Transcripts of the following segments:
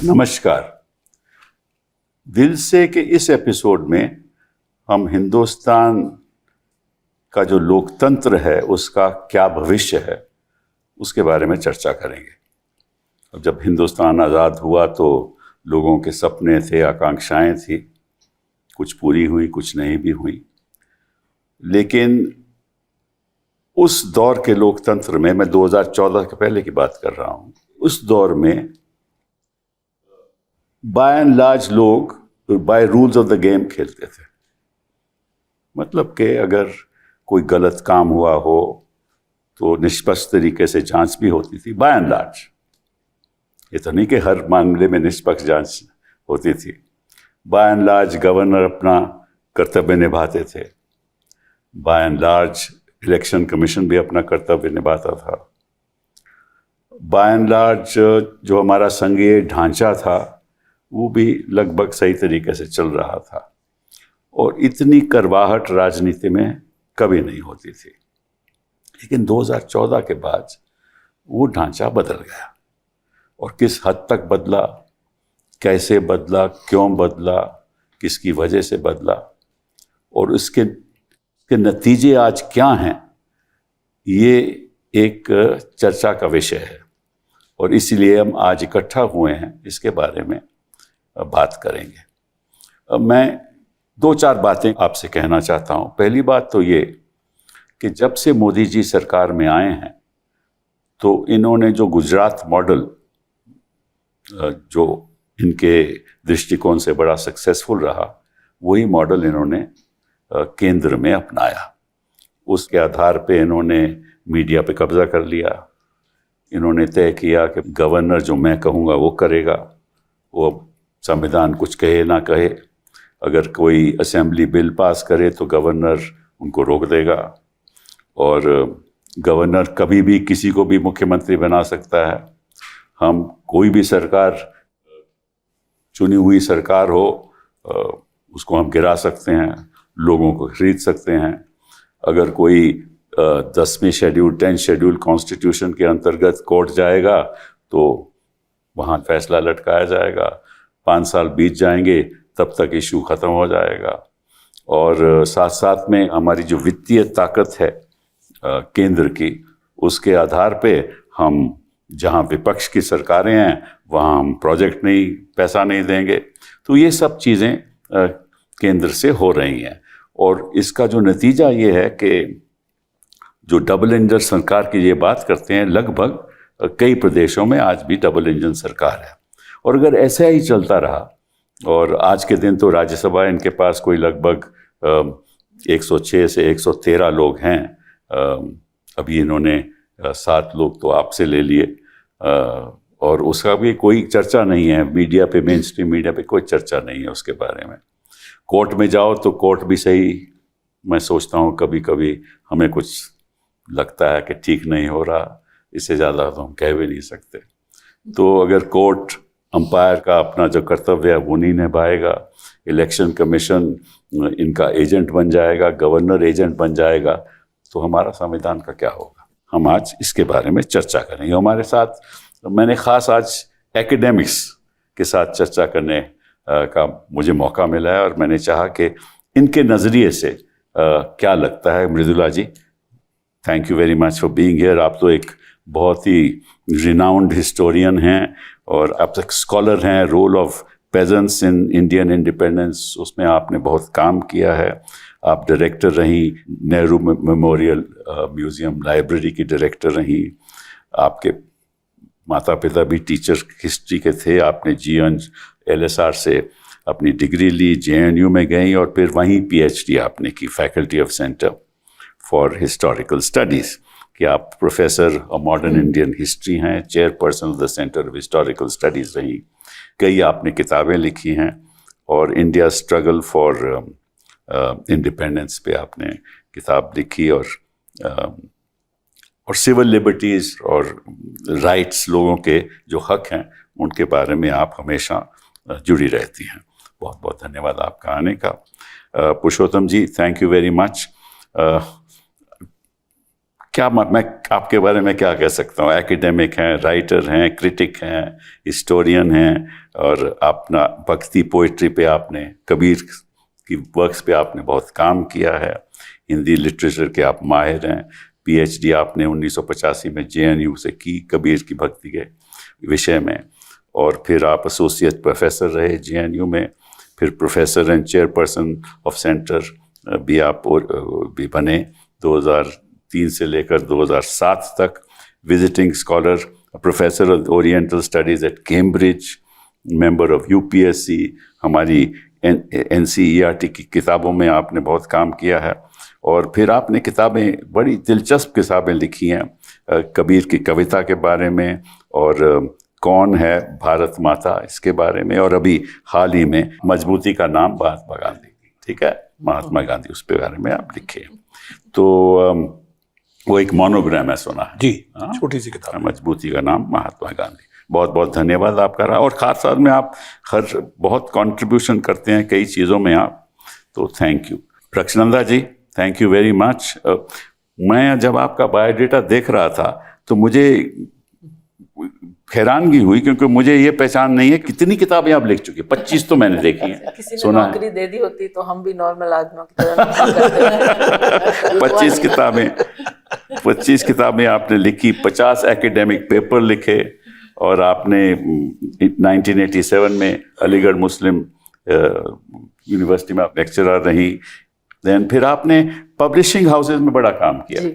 नमस्कार। दिल से के इस एपिसोड में हम हिंदुस्तान का जो लोकतंत्र है उसका क्या भविष्य है उसके बारे में चर्चा करेंगे। अब जब हिंदुस्तान आज़ाद हुआ तो लोगों के सपने थे, आकांक्षाएं थी, कुछ पूरी हुई, कुछ नहीं भी हुई। लेकिन उस दौर के लोकतंत्र में, मैं 2014 के पहले की बात कर रहा हूँ, उस दौर में बाय एंड लार्ज लोग by rules of the game खेलते थे। मतलब कि अगर कोई गलत काम हुआ हो तो निष्पक्ष तरीके से जांच भी होती थी, बाय एंड लार्ज। ये तो नहीं कि हर मामले में निष्पक्ष जांच होती थी। बाय एंड लार्ज गवर्नर अपना कर्तव्य निभाते थे। By and large election commission भी अपना कर्तव्य निभाता था। बाय एंड लार्ज जो हमारा संघीय ढांचा था वो भी लगभग सही तरीके से चल रहा था। और इतनी करवाहट राजनीति में कभी नहीं होती थी। लेकिन 2014 के बाद वो ढांचा बदल गया। और किस हद तक बदला, कैसे बदला, क्यों बदला, किसकी वजह से बदला और उसके नतीजे आज क्या हैं, ये एक चर्चा का विषय है। और इसीलिए हम आज इकट्ठा हुए हैं, इसके बारे में बात करेंगे। मैं 2-4 बातें आपसे कहना चाहता हूँ। पहली बात तो ये कि जब से मोदी जी सरकार में आए हैं तो इन्होंने जो गुजरात मॉडल, जो इनके दृष्टिकोण से बड़ा सक्सेसफुल रहा, वही मॉडल इन्होंने केंद्र में अपनाया। उसके आधार पे इन्होंने मीडिया पे कब्जा कर लिया। इन्होंने तय किया कि गवर्नर जो मैं कहूँगा वो करेगा। वो संविधान कुछ कहे ना कहे, अगर कोई असेंबली बिल पास करे तो गवर्नर उनको रोक देगा। और गवर्नर कभी भी किसी को भी मुख्यमंत्री बना सकता है। हम कोई भी सरकार, चुनी हुई सरकार हो, उसको हम गिरा सकते हैं, लोगों को खरीद सकते हैं। अगर कोई 10वीं शेड्यूल, 10th शेड्यूल कॉन्स्टिट्यूशन के अंतर्गत कोर्ट जाएगा तो वहाँ फैसला लटकाया जाएगा। 5 साल बीत जाएंगे, तब तक इशू ख़त्म हो जाएगा। और साथ साथ में हमारी जो वित्तीय ताकत है केंद्र की, उसके आधार पे हम जहाँ विपक्ष की सरकारें हैं वहाँ हम प्रोजेक्ट नहीं, पैसा नहीं देंगे। तो ये सब चीज़ें केंद्र से हो रही हैं। और इसका जो नतीजा ये है कि जो डबल इंजन सरकार की ये बात करते हैं, लगभग कई प्रदेशों में आज भी डबल इंजन सरकार है। और अगर ऐसा ही चलता रहा, और आज के दिन तो राज्यसभा इनके पास कोई लगभग 106 से 113 लोग हैं। अभी इन्होंने 7 लोग तो आपसे ले लिए, और उसका भी कोई चर्चा नहीं है मीडिया पे, मेन स्ट्रीम मीडिया पे कोई चर्चा नहीं है उसके बारे में। कोर्ट में जाओ तो कोर्ट भी सही, मैं सोचता हूँ कभी कभी हमें कुछ लगता है कि ठीक नहीं हो रहा, इससे ज़्यादा तो हम कह भी नहीं सकते। तो अगर कोर्ट अंपायर का अपना जो कर्तव्य है वो नहीं निभाएगा, इलेक्शन कमीशन इनका एजेंट बन जाएगा, गवर्नर एजेंट बन जाएगा, तो हमारा संविधान का क्या होगा। हम आज इसके बारे में चर्चा करेंगे। हमारे साथ मैंने ख़ास आज एकेडमिक्स के साथ चर्चा करने का मुझे मौका मिला है, और मैंने चाहा कि इनके नज़रिए से क्या लगता है। Mridula ji, thank you very much for being here. आप तो एक बहुत ही रिनाउंड हिस्टोरियन हैं और आप एक स्कॉलर हैं। Role of peasants in Indian independence, उसमें आपने बहुत काम किया है। आप डायरेक्टर रहीं, नेहरू मेमोरियल म्यूज़ियम लाइब्रेरी की डायरेक्टर रहीं। आपके माता पिता भी टीचर हिस्ट्री के थे। आपने GNLSR से अपनी डिग्री ली, JNU में गई और फिर वहीं PhD आपने की, faculty of centre for historical studies, कि आप professor of modern Indian history हैं, chairperson of the centre of historical studies रही। कई आपने किताबें लिखी हैं, और इंडिया स्ट्रगल फॉर इंडिपेंडेंस पे आपने किताब लिखी। और सिविल लिबर्टीज़ और राइट्स, लोगों के जो हक हैं उनके बारे में आप हमेशा जुड़ी रहती हैं। बहुत बहुत धन्यवाद आपका आने का। पुरुषोत्तम जी, थैंक यू वेरी मच। क्या मैं आपके बारे में क्या कह सकता हूँ? एकेडमिक हैं, राइटर हैं, क्रिटिक हैं, हिस्टोरियन हैं, और अपना भक्ति पोइट्री पे आपने, कबीर की वर्क्स पे आपने बहुत काम किया है। हिंदी लिटरेचर के आप माहिर हैं। पीएचडी आपने 1985 में जेएनयू से की कबीर की भक्ति के विषय में, और फिर आप एसोसिएट प्रोफेसर रहे जेएनयू में, फिर professor and chairperson of centre भी आप भी बने 2003 से लेकर 2007 तक। Visiting scholar, professor of oriental studies eight Cambridge, member of UPSC. हमारी एनसीईआरटी की किताबों में आपने बहुत काम किया है, और फिर आपने किताबें, बड़ी दिलचस्प किताबें लिखी हैं कबीर की कविता के बारे में, और कौन है भारत माता इसके बारे में, और अभी हाल ही में मजबूती का नाम महात्मा गांधी, ठीक है, महात्मा गांधी, उस पे बारे में आप लिखे। तो वो एक मोनोग्राम है, सुना है जी, छोटी सी किताब, मजबूती का नाम महात्मा गांधी। बहुत बहुत धन्यवाद आपका रहा, और खास साथ में आप हर बहुत कंट्रीब्यूशन करते हैं कई चीज़ों में आप, तो thank you. Rakshanda ji, thank you very much. मैं जब आपका बायोडेटा देख रहा था तो मुझे हैरानगी हुई, क्योंकि मुझे ये पहचान नहीं है कितनी किताबें आप लिख चुके। 25 तो मैंने देखी हैं। किसी ने नौकरी दे दी होती तो हम भी नॉर्मल आदमियों की तरह 25 किताबें आपने लिखी, 50 एकेडमिक पेपर लिखे, और आपने 1987 में अलीगढ़ मुस्लिम यूनिवर्सिटी में आप लेक्चरर रही। देन फिर आपने पब्लिशिंग हाउसेज में बड़ा काम किया।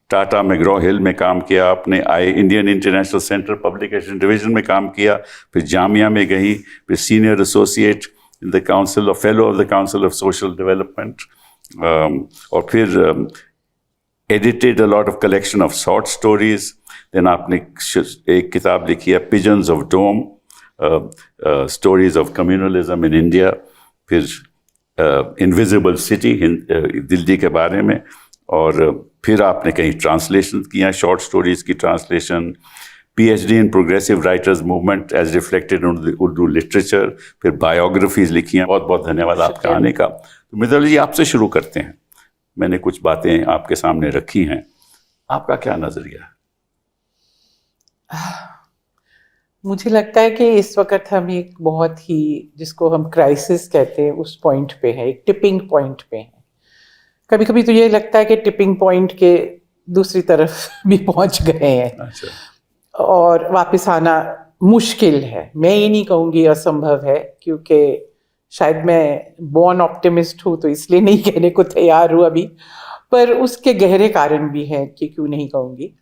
टाटा मैग्रॉ हिल में काम किया आपने, Indian international centre publication division में काम किया, फिर जामिया में गई, फिर senior associate in the council of fellow of the council of social development, और फिर edited a lot of collection of short stories. Then आपने एक किताब लिखी है pigeons of dome, stories of communalism in India, फिर इनविजिबल सिटी दिल्ली के बारे में, और फिर आपने कहीं ट्रांसलेशन किया, शॉर्ट स्टोरीज की translation, PhD in progressive writers movement as reflected in Urdu literature, फिर बायोग्राफीज लिखी हैं। बहुत बहुत धन्यवाद आपका आने का। तो मिताली जी, आपसे शुरू करते हैं। मैंने कुछ बातें आपके सामने रखी हैं, आपका क्या नजरिया है? मुझे लगता है कि इस वक्त हम एक बहुत ही, जिसको हम क्राइसिस कहते हैं, उस पॉइंट पे है, एक टिपिंग पॉइंट पे है। कभी कभी तो ये लगता है कि टिपिंग पॉइंट के दूसरी तरफ भी पहुंच गए हैं। अच्छा। और वापस आना मुश्किल है। मैं ये नहीं कहूँगी असंभव है, क्योंकि शायद मैं बॉर्न ऑप्टिमिस्ट हूँ, तो इसलिए नहीं कहने को तैयार हूँ अभी, पर उसके गहरे कारण भी हैं कि क्यों नहीं कहूँगी।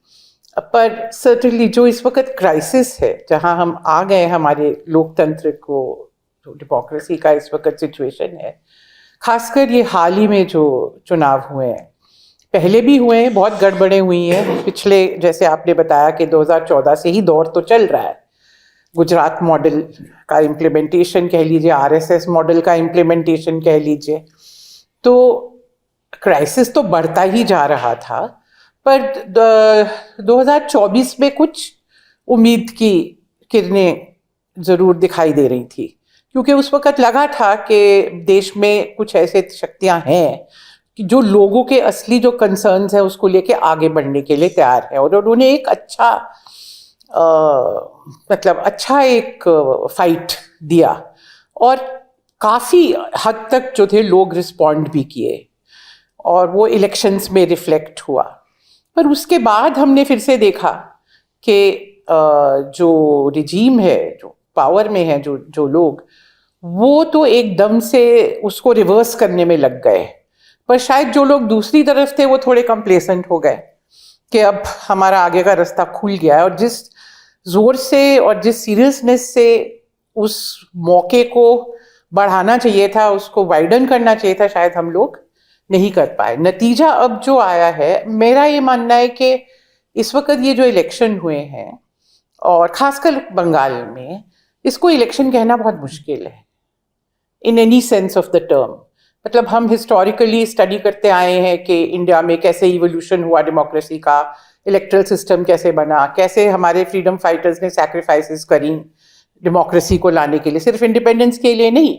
पर सर्टेनली जो इस वक्त क्राइसिस है, जहाँ हम आ गए हमारे लोकतंत्र को, जो डेमोक्रेसी का इस वक्त सिचुएशन है, खासकर ये हाल ही में जो चुनाव हुए हैं, पहले भी हुए हैं, बहुत गड़बड़ें हुई हैं पिछले, जैसे आपने बताया कि 2014 से ही दौर तो चल रहा है। गुजरात मॉडल का इम्प्लीमेंटेशन कह लीजिए, आरएसएस मॉडल का इम्प्लीमेंटेशन कह लीजिए, तो क्राइसिस तो बढ़ता ही जा रहा था। पर 2024 में कुछ उम्मीद की किरणें ज़रूर दिखाई दे रही थी, क्योंकि उस वक़्त लगा था कि देश में कुछ ऐसे शक्तियां हैं कि जो लोगों के असली जो कंसर्न्स हैं उसको लेके आगे बढ़ने के लिए तैयार है, और उन्होंने एक अच्छा अच्छा एक फाइट दिया, और काफ़ी हद तक जो थे लोग रिस्पॉन्ड भी किए, और वो इलेक्शंस में रिफ्लेक्ट हुआ। पर उसके बाद हमने फिर से देखा कि जो रिजीम है, जो पावर में है, जो लोग, वो तो एकदम से उसको रिवर्स करने में लग गए। पर शायद जो लोग दूसरी तरफ थे वो थोड़े कंप्लेसेंट हो गए कि अब हमारा आगे का रास्ता खुल गया है, और जिस जोर से और जिस सीरियसनेस से उस मौके को बढ़ाना चाहिए था, उसको वाइडन करना चाहिए था, शायद हम लोग नहीं कर पाए। नतीजा अब जो आया है, मेरा ये मानना है कि इस वक्त ये जो इलेक्शन हुए हैं, और खासकर बंगाल में, इसको इलेक्शन कहना बहुत मुश्किल है in any sense of the term. मतलब हम हिस्टोरिकली स्टडी करते आए हैं कि इंडिया में कैसे इवोल्यूशन हुआ डेमोक्रेसी का, इलेक्ट्रल सिस्टम कैसे बना, कैसे हमारे फ्रीडम फाइटर्स ने सैक्रिफाइसेस करी डेमोक्रेसी को लाने के लिए, सिर्फ इंडिपेंडेंस के लिए नहीं।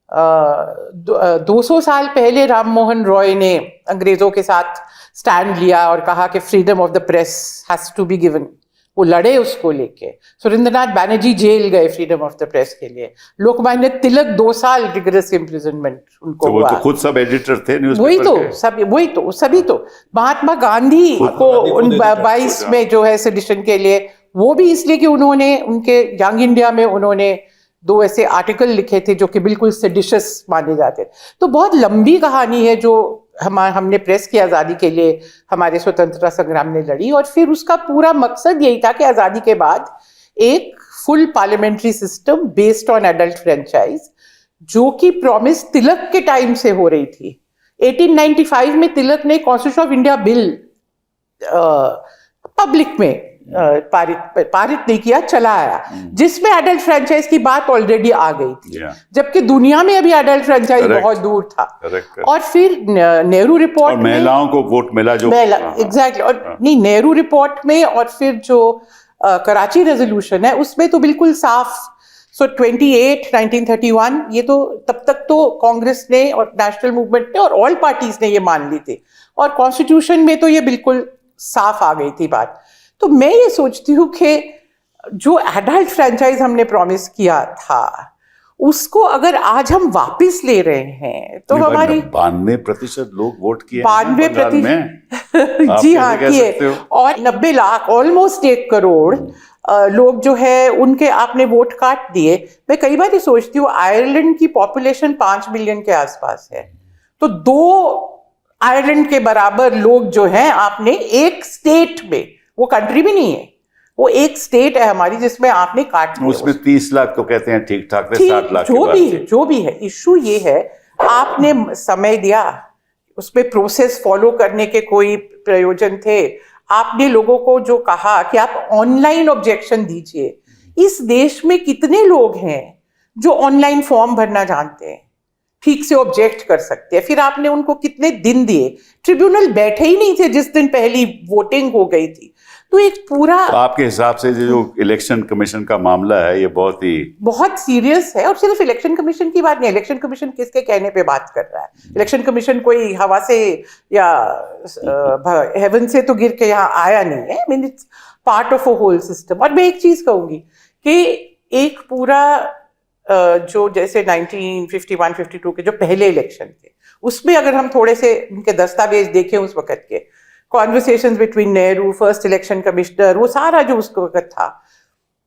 200 साल पहले राम मोहन रॉय ने अंग्रेज़ों के साथ स्टैंड लिया और कहा कि freedom of the press has to be given, वो लड़े उसको लेके। सुरेंद्रनाथ बैनर्जी जेल गए फ्रीडम ऑफ द प्रेस के लिए। लोकमान्य तिलक 2 साल रिगरस इम्प्रिजनमेंट उनको तो वो हुआ। तो खुद सब एडिटर थे वही न्यूज़पेपर तो के। सभी तो महात्मा गांधी को उन 22 में जो है सेडिशन के लिए, वो भी इसलिए कि उन्होंने उनके यंग इंडिया में उन्होंने 2 ऐसे आर्टिकल लिखे थे जो कि बिल्कुल सेडिशस माने जाते। तो बहुत लंबी कहानी है जो हमने प्रेस की आज़ादी के लिए हमारे स्वतंत्रता संग्राम ने लड़ी, और फिर उसका पूरा मकसद यही था कि आज़ादी के बाद एक full parliamentary system based on adult franchise, जो कि प्रॉमिस तिलक के टाइम से हो रही थी। 1895 में तिलक ने constitution of India bill public में पारित नहीं किया, चलाया, जिसमें एडल्ट फ्रेंचाइज की बात ऑलरेडी आ गई थी, जबकि दुनिया में अभी एडल्ट फ्रेंचाइज बहुत दूर था। और फिर नेहरू रिपोर्ट में महिलाओं को वोट मिला, जो एग्जैक्टली, और नहीं, नेहरू रिपोर्ट में और फिर जो कराची रेजोल्यूशन है उसमें तो बिल्कुल साफ। सो 1931 ये तो तब तक तो कांग्रेस ने और नेशनल मूवमेंट ने और ऑल पार्टीज ने ये मान ली थी, और कॉन्स्टिट्यूशन में तो ये बिल्कुल साफ आ गई थी बात। तो मैं ये सोचती हूँ कि जो एडल्ट फ्रेंचाइज हमने प्रॉमिस किया था उसको अगर आज हम वापस ले रहे हैं तो हमारी 92% लोग वोट किए, 92% जी हाँ किए, और 90 लाख ऑलमोस्ट 1 करोड़ लोग जो है उनके आपने वोट काट दिए। मैं कई बार ये सोचती हूँ आयरलैंड की पॉपुलेशन 5 मिलियन के आसपास है, तो 2 आयरलैंड के बराबर लोग जो हैं आपने एक स्टेट में, वो कंट्री भी नहीं है, वो एक स्टेट है हमारी जिसमें आपने काट दिया। उसमें 30 लाख तो कहते हैं ठीक ठाक, 60 लाख जो भी है इशू ये है, आपने समय दिया, उसमें प्रोसेस फॉलो करने के कोई प्रयोजन थे। आपने लोगों को जो कहा कि आप ऑनलाइन ऑब्जेक्शन दीजिए, इस देश में कितने लोग हैं जो ऑनलाइन फॉर्म भरना जानते हैं, ठीक से ऑब्जेक्ट कर सकते हैं? फिर आपने उनको कितने दिन दिए? ट्रिब्यूनल बैठे ही नहीं थे जिस दिन पहली वोटिंग हो गई थी। तो एक पूरा, तो आपके हिसाब से जो इलेक्शन कमीशन का मामला है ये बहुत सीरियस है। और सिर्फ इलेक्शन कमीशन की बात नहीं, इलेक्शन कमीशन किसके कहने पे बात कर रहा है? इलेक्शन कमीशन कोई हवा से या हेवन से तो गिर के यहाँ आया नहीं है। I mean it's part of a whole system. और मैं एक चीज कहूंगी कि एक पूरा जो जैसे 1951-52 के जो पहले इलेक्शन थे, उसमें अगर हम थोड़े से उनके दस्तावेज देखें उस वक्त के, conversations between Nehru, first election commissioner, वो सारा जो उस वक्त था,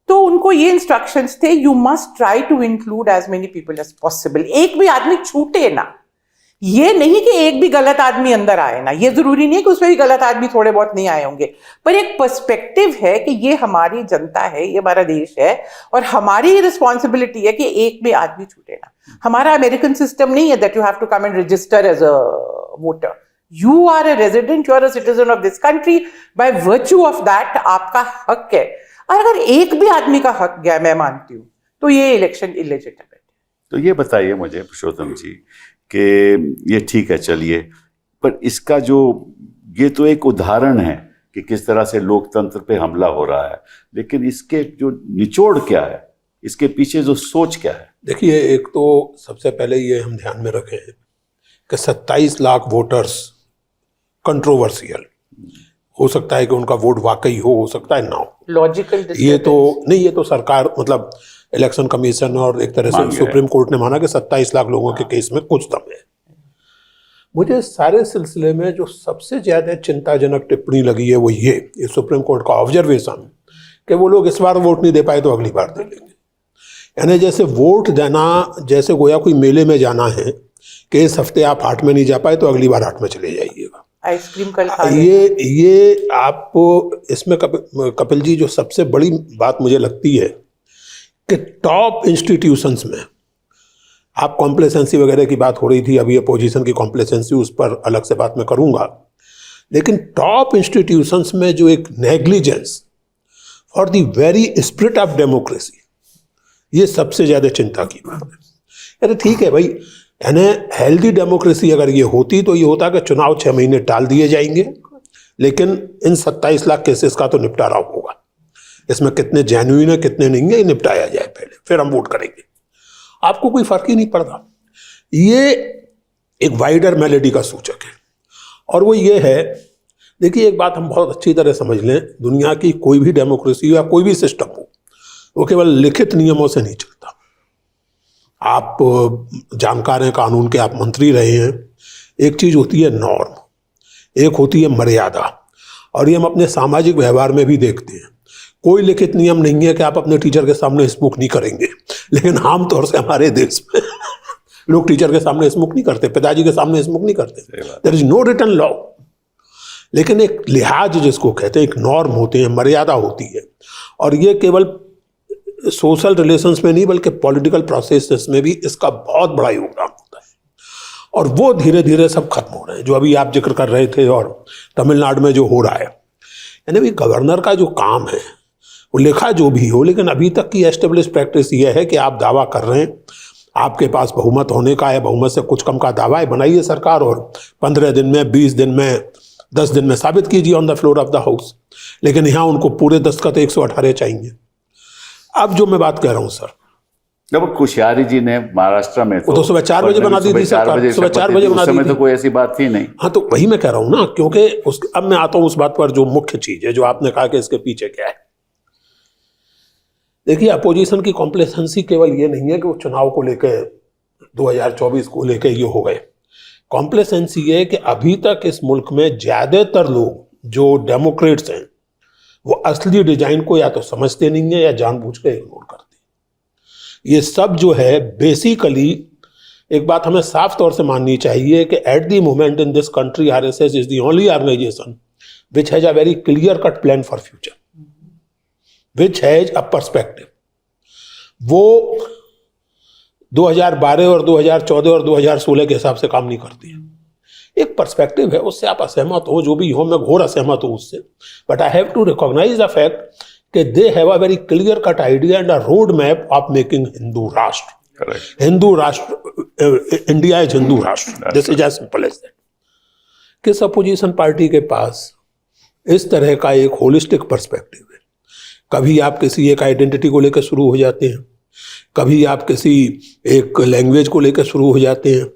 तो उनको ये इंस्ट्रक्शंस थे, you must try to include as many people as possible. एक भी आदमी छूटे ना, ये नहीं कि एक भी गलत आदमी अंदर आए ना, ये जरूरी नहीं है कि उसमें भी गलत आदमी थोड़े बहुत नहीं आए होंगे, पर एक पर्सपेक्टिव है कि ये हमारी जनता है, ये हमारा देश है, और हमारी रिस्पॉन्सिबिलिटी है कि एक भी आदमी छूटे ना। हमारा अमेरिकन सिस्टम नहीं है that you have to come and register as a voter. You are a resident, you are a citizen of this country. By virtue of that, आपका हक है। और अगर एक भी आदमी का हक गया, मैं मानती हूँ, तो ये इलेक्शन इलेजिटिमेट है। तो ये बताइए मुझे पुरुषोत्तम जी कि ये ठीक है, चलिए, पर इसका जो ये तो एक उदाहरण है कि किस तरह से लोकतंत्र पे हमला हो रहा है, लेकिन इसके जो निचोड़ क्या है, इसके पीछे जो सोच क्या है? देखिए, एक तो सबसे पहले ये हम ध्यान में रखें कि 27 लाख वोटर्स कंट्रोवर्शियल हो सकता है कि उनका वोट वाकई हो सकता है ना हो, लॉजिकल ये तो नहीं, ये तो सरकार मतलब इलेक्शन कमीशन और एक तरह से सुप्रीम कोर्ट ने माना कि 27 लाख लोगों के केस में कुछ दम है। मुझे सारे सिलसिले में जो सबसे ज्यादा चिंताजनक टिप्पणी लगी है वो ये सुप्रीम कोर्ट का ऑब्जर्वेशन कि वो लोग इस बार वोट नहीं दे पाए तो अगली बार दे लेंगे। यानी जैसे वोट देना जैसे गोया कोई मेले में जाना है कि इस हफ्ते आप हाट में नहीं जा पाए तो अगली बार हाट में चले जाइएगा, आइसक्रीम कल खा ये आपको इसमें कपिल जी जो सबसे बड़ी बात मुझे लगती है कि टॉप इंस्टीट्यूशंस में, आप कॉम्प्लेसेंसी वगैरह की बात हो रही थी, अभी अपोजिशन की कॉम्प्लेसेंसी उस पर अलग से बात मैं करूंगा, लेकिन टॉप इंस्टीट्यूशंस में जो एक negligence for the very spirit of democracy, ये सबसे ज्यादा चिंता की बात है। अरे ठीक है भाई, यानी हेल्दी डेमोक्रेसी अगर ये होती तो ये होता कि चुनाव 6 महीने टाल दिए जाएंगे, लेकिन इन 27 लाख केसेस का तो निपटारा होगा, इसमें कितने जेन्युइन है कितने नहीं है ये निपटाया जाए पहले, फिर हम वोट करेंगे। आपको कोई फर्क ही नहीं पड़ता। ये एक वाइडर मेलेडी का सूचक है, और वो ये है देखिए, एक बात हम बहुत अच्छी तरह समझ लें, दुनिया की कोई भी डेमोक्रेसी या कोई भी सिस्टम हो, वो केवल लिखित नियमों से नहीं चलता। आप जानकार हैं कानून के, आप मंत्री रहे हैं। एक चीज होती है नॉर्म, एक होती है मर्यादा, और ये हम अपने सामाजिक व्यवहार में भी देखते हैं। कोई लिखित नियम नहीं है कि आप अपने टीचर के सामने स्मोक नहीं करेंगे, लेकिन आमतौर से हमारे देश में लोग टीचर के सामने स्मोक नहीं करते, पिताजी के सामने स्मोक नहीं करते। There is no written law, लेकिन एक लिहाज जिसको कहते हैं, एक नॉर्म होते हैं, मर्यादा होती है। और ये केवल सोशल रिलेशंस में नहीं बल्कि पॉलिटिकल प्रोसेसेस में भी इसका बहुत बड़ा योगदान होता है। और वो धीरे धीरे सब खत्म हो रहे हैं, जो अभी आप जिक्र कर रहे थे, और तमिलनाडु में जो हो रहा है। यानी भी गवर्नर का जो काम है, वो लिखा जो भी हो, लेकिन अभी तक की एस्टेब्लिश प्रैक्टिस ये है कि आप दावा कर रहे हैं, आपके पास बहुमत होने का है, बहुमत से कुछ कम का दावा है, बनाइए सरकार और 15 दिन में, 20 दिन में, 10 दिन में साबित कीजिए on the floor of the house. लेकिन यहाँ उनको पूरे दस्तखत 118 चाहिए। अब जो मैं बात कह रहा हूँ सर, जब कोश्यारी जी ने महाराष्ट्र में वो तो सुबह 4 बजे बना दी थी सरकार, सुबह 4 बजे बना दी थी, तो कोई ऐसी बात थी नहीं। हाँ, तो वही मैं कह रहा हूँ ना, क्योंकि अब मैं आता हूँ उस बात पर जो मुख्य चीज है, जो आपने कहा कि इसके पीछे क्या है। देखिए, अपोजिशन की कॉम्प्लेसेंसी केवल ये नहीं है कि वो चुनाव को लेकर 2024 को लेकर ये हो गए। कॉम्प्लेसेंसी ये है कि अभी तक इस मुल्क में ज्यादातर लोग जो डेमोक्रेट्स हैं, वो असली डिजाइन को या तो समझते नहीं है या जानबूझकर इग्नोर करते हैं। ये सब जो है बेसिकली, एक बात हमें साफ तौर से माननी चाहिए कि at the moment in this country RSS is the only organisation which has a very clear cut plan for future, which has a perspective. वो 2012 और 2014 और 2016 के हिसाब से काम नहीं करती है। एक पर्सपेक्टिव है, उससे आप असहमत हो, जो भी हो, मैं घोर असहमत हूं उससे, but I have to recognise the fact कि they have a very clear cut idea and a road map of making Hindu Rashtra. Hindu Rashtra, India is Hindu Rashtra, this is as simple as that. किस अपोजिशन पार्टी के पास इस तरह का एक होलिस्टिक पर्सपेक्टिव है? कभी आप किसी एक आइडेंटिटी को लेकर शुरू हो जाते हैं, कभी आप किसी एक लैंग्वेज को लेकर शुरू हो जाते हैं,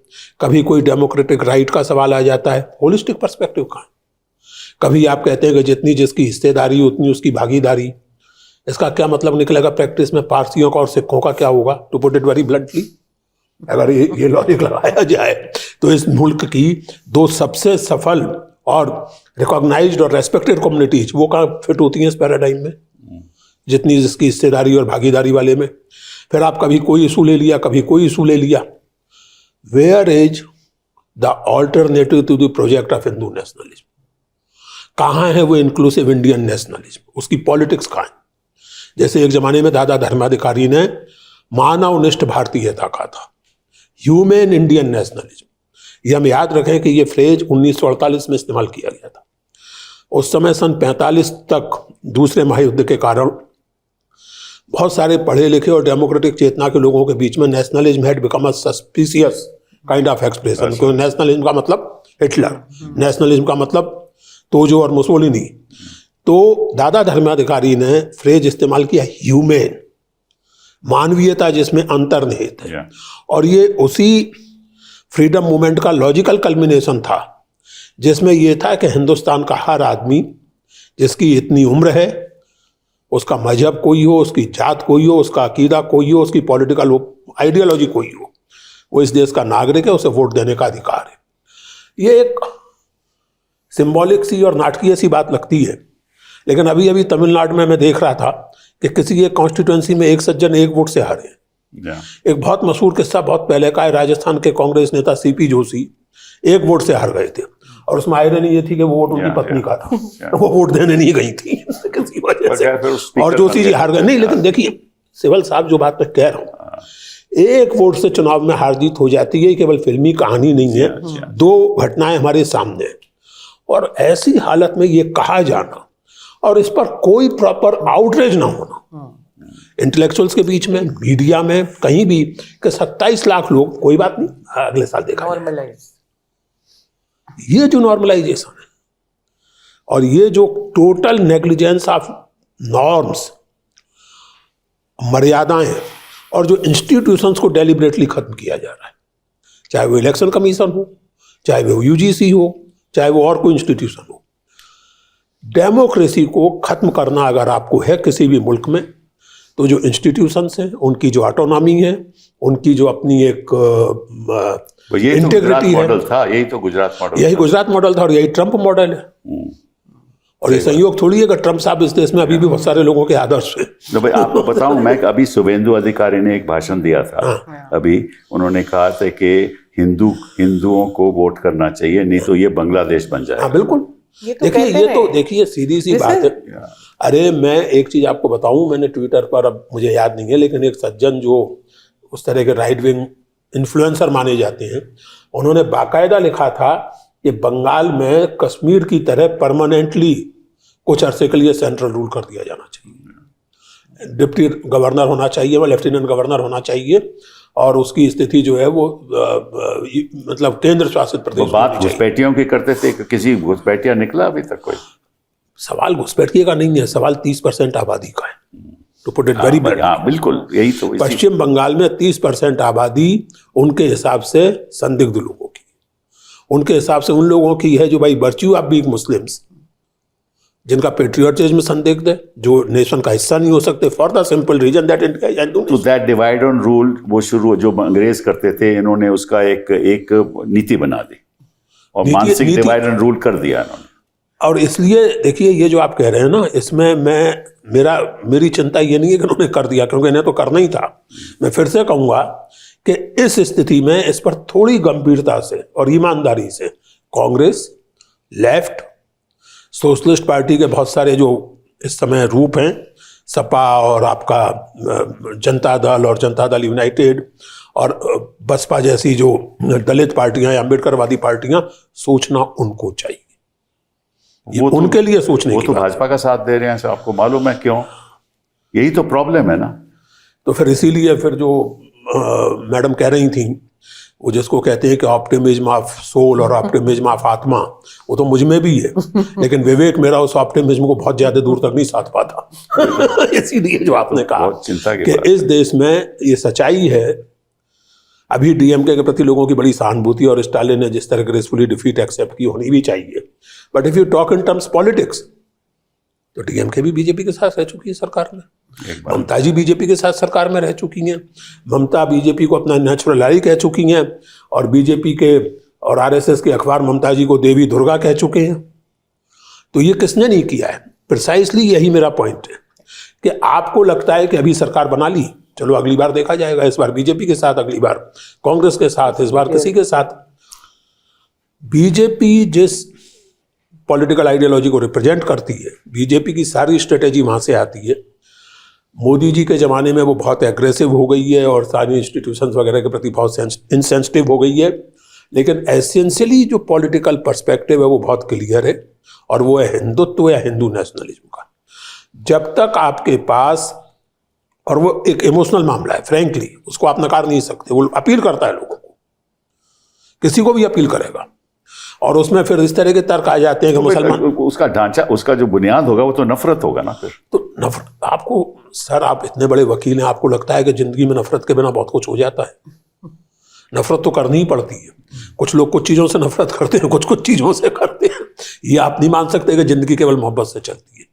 कभी कोई डेमोक्रेटिक राइट का सवाल आ जाता है। होलिस्टिक पर्सपेक्टिव कहाँ है? कभी आप कहते हैं कि जितनी जिसकी हिस्सेदारी उतनी उसकी भागीदारी। इसका क्या मतलब निकलेगा प्रैक्टिस में? पारसियों का और सिखों का क्या होगा? To put it very bluntly, अगर ये लॉजिक लगाया जाए तो इस मुल्क की 2 सबसे सफल और रिकॉग्नाइज्ड और रेस्पेक्टेड कम्युनिटीज, वो कहाँ फिट होती हैं इस पैराडाइम में, जितनी जिसकी हिस्सेदारी और भागीदारी वाले में? फिर आप कभी कोई इशू ले लिया, कभी कोई इशू ले लिया। Where is the alternative to the project of Hindu nationalism? कहाँ है वो इंक्लूसिव इंडियन नेशनलिज्म? उसकी पॉलिटिक्स कहाँ है? जैसे एक जमाने में दादा धर्माधिकारी ने मानवनिष्ठ भारतीयता कहा था, ह्यूमन इंडियन नेशनलिज्म। ये हम याद रखें कि ये फ्रेज 1948 में इस्तेमाल किया गया था। उस समय सन 45 तक दूसरे महायुद्ध के कारण बहुत सारे पढ़े लिखे और डेमोक्रेटिक चेतना के लोगों के बीच में nationalism had become a suspicious kind of expression. क्योंकि नेशनलिज्म का मतलब हिटलर, नेशनलिज्म का मतलब तोजो और मुसोलिनी। तो दादा धर्माधिकारी ने फ्रेज इस्तेमाल किया ह्यूमन, मानवीयता जिसमें अंतर्निहित है। और ये उसी फ्रीडम मूवमेंट का लॉजिकल कल्मिनेशन था, जिसमें यह था कि हिंदुस्तान का हर आदमी जिसकी इतनी उम्र है, उसका मजहब कोई हो, उसकी जात कोई हो, उसका अकीदा कोई हो, उसकी पॉलिटिकल आइडियोलॉजी कोई हो, वो इस देश का नागरिक है, उसे वोट देने का अधिकार है। ये एक सिंबॉलिक सी और नाटकीय सी बात लगती है, लेकिन अभी अभी तमिलनाडु में मैं देख रहा था कि किसी एक कॉन्स्टिट्यूएंसी में एक सज्जन 1 वोट से हारे। एक बहुत मशहूर किस्सा बहुत पहले का है, राजस्थान के कांग्रेस नेता सीपी जोशी 1 वोट से हार गए थे, और उसमें आयरनी ये थी कि वो वोट उनकी पत्नी का था, वो वोट देने नहीं गई थी किसी वजह से, और जोशी जी हार गए। नहीं, लेकिन देखिए सिवल साहब, जो बात मैं कह रहा हूँ, 1 वोट से चुनाव में हार जीत हो जाती है, केवल फिल्मी कहानी नहीं है, 2 घटनाएं हमारे सामने हैं। और ऐसी हालत में ये कहा जाना और इस पर कोई प्रॉपर आउटरीच ना होना इंटेलेक्चुअल्स के बीच में, मीडिया में, कहीं भी, कि 27 लाख लोग, कोई बात नहीं, अगले साल देखा नॉर्मलाइज। ये जो नॉर्मलाइजेशन है और ये जो टोटल नेग्लिजेंस ऑफ नॉर्म्स, मर्यादाएं, और जो इंस्टीट्यूशंस को डेलिबरेटली खत्म किया जा रहा है, चाहे वो इलेक्शन कमीशन हो, चाहे वो यूजीसी हो, चाहे वो और कोई इंस्टीट्यूशन हो, डेमोक्रेसी को खत्म करना अगर आपको है किसी भी मुल्क में, तो जो इंस्टीट्यूशंस हैं, उनकी जो ऑटोनॉमी है, उनकी जो अपनी एक इंटीग्रिटी है, मॉडल था, यही तो गुजरात मॉडल, यही गुजरात मॉडल था और यही ट्रंप मॉडल है। और ये संयोग थोड़ी है कि ट्रंप साहब इस देश में अभी भी बहुत सारे लोगों के आदर्श हैं। तो भाई आपको बताऊं, मैं अभी शुभेंदु अधिकारी ने एक भाषण दिया था अभी, उन्होंने कहा था कि हिंदुओं को वोट करना चाहिए, नहीं तो ये बांग्लादेश बन जाएगा। हाँ बिल्कुल, देखिए सीधी सी बात है। अरे मैं एक चीज आपको बताऊं, मैंने ट्विटर पर, अब मुझे याद नहीं है, लेकिन एक सज्जन जो उस तरह के राइट विंग इन्फ्लुएंसर माने जाते हैं, उन्होंने बाकायदा लिखा था कि बंगाल में कश्मीर की तरह परमानेंटली कुछ अरसे के लिए सेंट्रल रूल कर दिया जाना चाहिए, डिप्टी गवर्नर होना चाहिए, वह लेफ्टिनेंट गवर्नर होना चाहिए, और उसकी स्थिति जो है वो मतलब केंद्र शासित प्रदेश। बात घुसपैठियों की करते थे, किसी घुसपैठिया निकला अभी तक कोई? सवाल घुसपैठिए का नहीं है, सवाल 30% आबादी का है, to put it very bad. हाँ बिल्कुल, यही तो। पश्चिम बंगाल में 30% आबादी उनके हिसाब से संदिग्ध लोगों की, उनके हिसाब से उन लोगों की है जो भाई वर्च्यू ऑफ बीइंग मुस्लिम्स, जिनका पेट्रियटिज्म संदिग्ध है, जो नेशन का हिस्सा नहीं हो सकते, for the simple reason that India is Hindu. तो दैट डिवाइड एंड रूल वो शुरू जो अंग्रेज करते थे, इन्होंने उसका एक नीति बना दी और मानसिक डिवाइड एंड रूल कर दिया इन्होंने। और इसलिए देखिए, ये जो आप कह रहे हैं ना, इसमें मेरी चिंता ये नहीं है कि उन्होंने कर दिया, क्योंकि इन्हें तो करना ही था। मैं फिर से कहूंगा कि इस स्थिति में इस पर थोड़ी गंभीरता से और ईमानदारी से कांग्रेस, लेफ्ट, सोशलिस्ट पार्टी के बहुत सारे जो इस समय रूप हैं, सपा और आपका जनता दल और जनता दल यूनाइटेड और बसपा जैसी जो दलित पार्टियां या अम्बेडकरवादी पार्टियां, सोचना उनको चाहिए। ये उनके लिए सोचने वो की तो बात। भाजपा का साथ दे रहे हैं, आपको मालूम है क्यों? यही तो प्रॉब्लम है ना। तो फिर इसीलिए फिर जो मैडम कह रही थी, वो जिसको कहते हैं कि ऑप्टिमिज्म ऑफ सोल और ऑप्टिमिज्म ऑफ आत्मा, वो तो मुझ में भी है, लेकिन विवेक मेरा उस ऑप्टिमिज्म को बहुत ज्यादा दूर तक नहीं साध पाता। इसीलिए जो आपने कहा चिंता कि इस देश में ये सच्चाई है, अभी डीएमके के प्रति लोगों की बड़ी सहानुभूति और स्टालिन ने जिस तरह ग्रेसफुली डिफीट एक्सेप्ट की होनी भी चाहिए, but if you talk in terms politics, तो डीएमके भी बीजेपी के साथ रह चुकी है सरकार में, ममता जी बीजेपी के साथ सरकार में रह चुकी हैं, ममता बीजेपी को अपना नेचुरल एली कह चुकी हैं, और बीजेपी के और आरएसएस के अखबार ममता जी को देवी दुर्गा कह चुके हैं। तो ये किसने नहीं किया है? प्रिसाइसली यही मेरा पॉइंट है कि आपको लगता है कि अभी सरकार बना ली, चलो अगली बार देखा जाएगा, इस बार बीजेपी के साथ, अगली बार कांग्रेस के साथ, इस बार किसी के साथ। बीजेपी जिस पॉलिटिकल आइडियोलॉजी को रिप्रेजेंट करती है, बीजेपी की सारी स्ट्रेटेजी वहां से आती है। मोदी जी के ज़माने में वो बहुत एग्रेसिव हो गई है और सारी इंस्टीट्यूशंस वगैरह के प्रति बहुत इनसेंसिटिव हो गई है, लेकिन एसेंशियली जो पॉलिटिकल पर्सपेक्टिव है वो बहुत क्लियर है, और वो है हिंदुत्व या हिंदू नेशनलिज्म का। जब तक आपके पास, और वो एक इमोशनल मामला है, फ्रैंकली उसको आप नकार नहीं सकते, वो अपील करता है लोगों को, किसी को भी अपील करेगा, और उसमें फिर इस तरह के तर्क आ जाते हैं कि मुसलमान, उसका ढांचा, उसका जो बुनियाद होगा वो तो नफरत होगा ना। फिर तो नफरत, आपको सर, आप इतने बड़े वकील हैं, आपको लगता है कि जिंदगी में नफरत के बिना बहुत कुछ हो जाता है? नफरत तो करनी ही पड़ती है। कुछ लोग कुछ चीजों से नफरत करते हैं, कुछ चीजों से करते हैं। ये आप नहीं मान सकते कि जिंदगी केवल मोहब्बत से चलती है।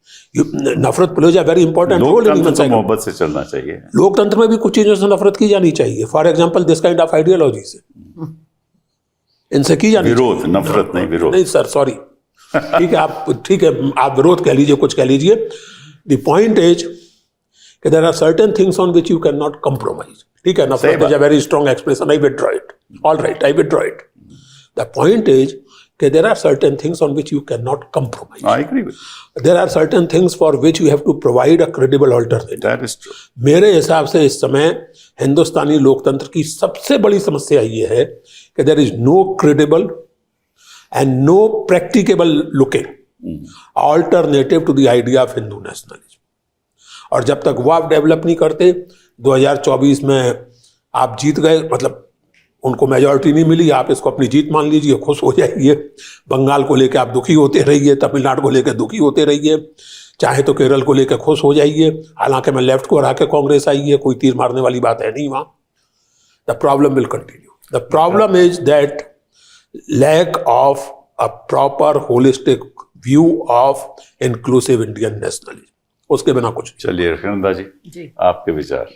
नफरत plays a very important role in human. मोहब्बत से चलना चाहिए। लोकतंत्र में भी कुछ चीजों से नफरत की जानी चाहिए। For example this kind of ideology से, इनसे की जानी विरोध, नफरत नहीं, विरोध नहीं सर, सॉरी। ठीक है, आप विरोध कह लीजिए, कुछ कह लीजिए। द पॉइंट इज कि there are certain things on which you can not compromise. ठीक है, नफरत is a very strong expression, I withdraw it, all right, I withdraw it. The point is कि there are certain things on which you cannot compromise. I agree with you. There are certain things for which you have to provide a credible alternative. That is true. मेरे हिसाब से इस समय हिंदुस्तानी लोकतंत्र की सबसे बड़ी समस्या ये है कि there is no credible and no practicable looking alternative to the idea of Hindu nationalism. और जब तक वो आप डेवलप नहीं करते, 2024 में आप जीत गए, मतलब उनको मेजॉरिटी नहीं मिली, आप इसको अपनी जीत मान लीजिए, खुश हो जाइए। बंगाल को लेकर आप दुखी होते रहिए, तमिलनाडु को लेकर दुखी होते रहिए, चाहे तो केरल को लेकर खुश हो जाइए। हालांकि मैं लेफ्ट को हरा के कांग्रेस आई है, कोई तीर मारने वाली बात है नहीं वहां। The problem will continue. The problem is that lack of a proper holistic view of inclusive Indian nationalism. उसके बिना कुछ नहीं। चलिए रखनंदा जी, जी आपके विचार।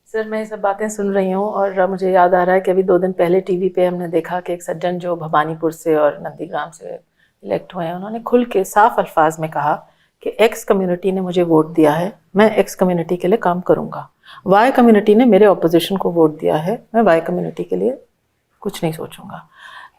सर, मैं ये सब बातें सुन रही हूँ और मुझे याद आ रहा है कि अभी 2 दिन पहले टीवी पे हमने देखा कि एक सज्जन जो भवानीपुर से और नंदीग्राम से इलेक्ट हुए हैं, उन्होंने खुल के साफ अल्फाज में कहा कि एक्स कम्युनिटी ने मुझे वोट दिया है, मैं एक्स कम्युनिटी के लिए काम करूँगा। वाई कम्युनिटी ने मेरे ऑपोजिशन को वोट दिया है, मैं वाई कम्युनिटी के लिए कुछ नहीं सोचूंगा।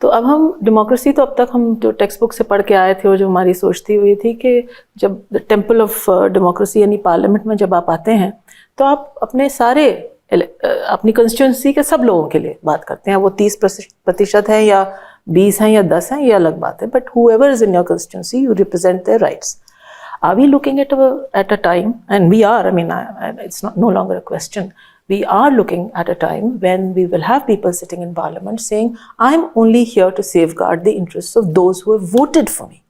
तो अब हम डेमोक्रेसी, तो अब तक हम जो टेक्स्ट बुक से पढ़ के आए थे और जो हमारी सोच थी हुई थी कि जब टेम्पल ऑफ डेमोक्रेसी यानी पार्लियामेंट में जब आप आते हैं तो आप अपने सारे अपनी कंस्टिट्यूंसी के सब लोगों के लिए बात करते हैं। वो 30% है या 20 हैं या 10 हैं, ये अलग बात है, but whoever is in your constituency, you represent their rights. Are we looking at a time, and we are, I mean, it's no longer a question, we are looking at a time when we will have people sitting in parliament saying, I'm only here to safeguard the interests of those who have voted for me.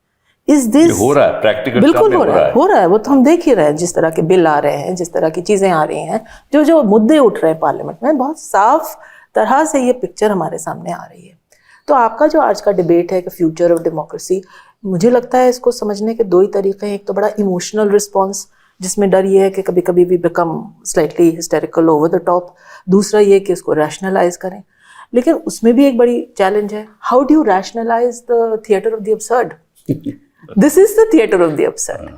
Is this... ये हो रहा है, practical बिल्कुल हो रहा है, वो तो हम देख ही रहे हैं। जिस तरह के बिल आ रहे हैं, जिस तरह की चीज़ें आ रही हैं, जो मुद्दे उठ रहे हैं पार्लियामेंट में, बहुत साफ तरह से ये पिक्चर हमारे सामने आ रही है। तो आपका जो आज का डिबेट है कि फ्यूचर ऑफ डेमोक्रेसी, मुझे लगता है इसको समझने के 2 ही तरीके हैं। एक तो बड़ा इमोशनल रिस्पॉन्स, जिसमें डर ये है कि कभी कभी भी become slightly hysterical over the top. दूसरा ये कि इसको रैशनलाइज करें, लेकिन उसमें भी एक बड़ी चैलेंज है। How do you rationalise the theatre of the absurd? This is the theatre of the absurd.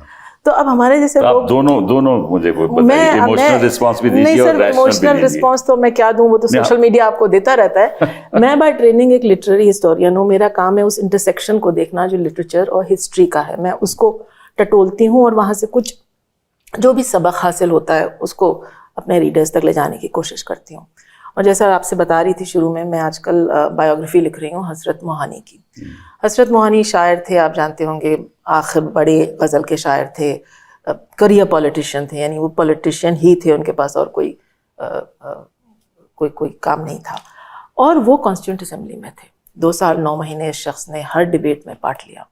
तो अब हमारे जैसे तो आप दोनों मुझे बताइए, इमोशनल रिस्पांस भी दीजिए और रैशनल भी इमोशनल दीजिए। रिस्पांस तो मैं क्या दूं, वो तो सोशल मीडिया आपको देता रहता है। मैं बाय ट्रेनिंग एक लिटरेरी हिस्टोरियन हूँ। मेरा काम है उस इंटरसेक्शन को देखना जो लिटरेचर और हिस्ट्री का है। मैं उसको टटोलती हूँ और वहाँ से कुछ जो भी सबक हासिल होता है उसको अपने रीडर्स तक ले जाने की कोशिश करती हूँ। और जैसा आपसे बता रही थी शुरू में, मैं आजकल बायोग्राफी लिख रही हूँ हसरत मोहानी की। हसरत मोहानी शायर थे, आप जानते होंगे, आखिर बड़े गज़ल के शायर थे, करियर पॉलिटिशियन थे, यानी वो पॉलिटिशियन ही थे, उनके पास और कोई काम नहीं था। और वो कॉन्स्टिट्यूंट असेंबली में थे। 2 साल 9 महीने इस शख्स ने हर डिबेट में पार्ट लिया।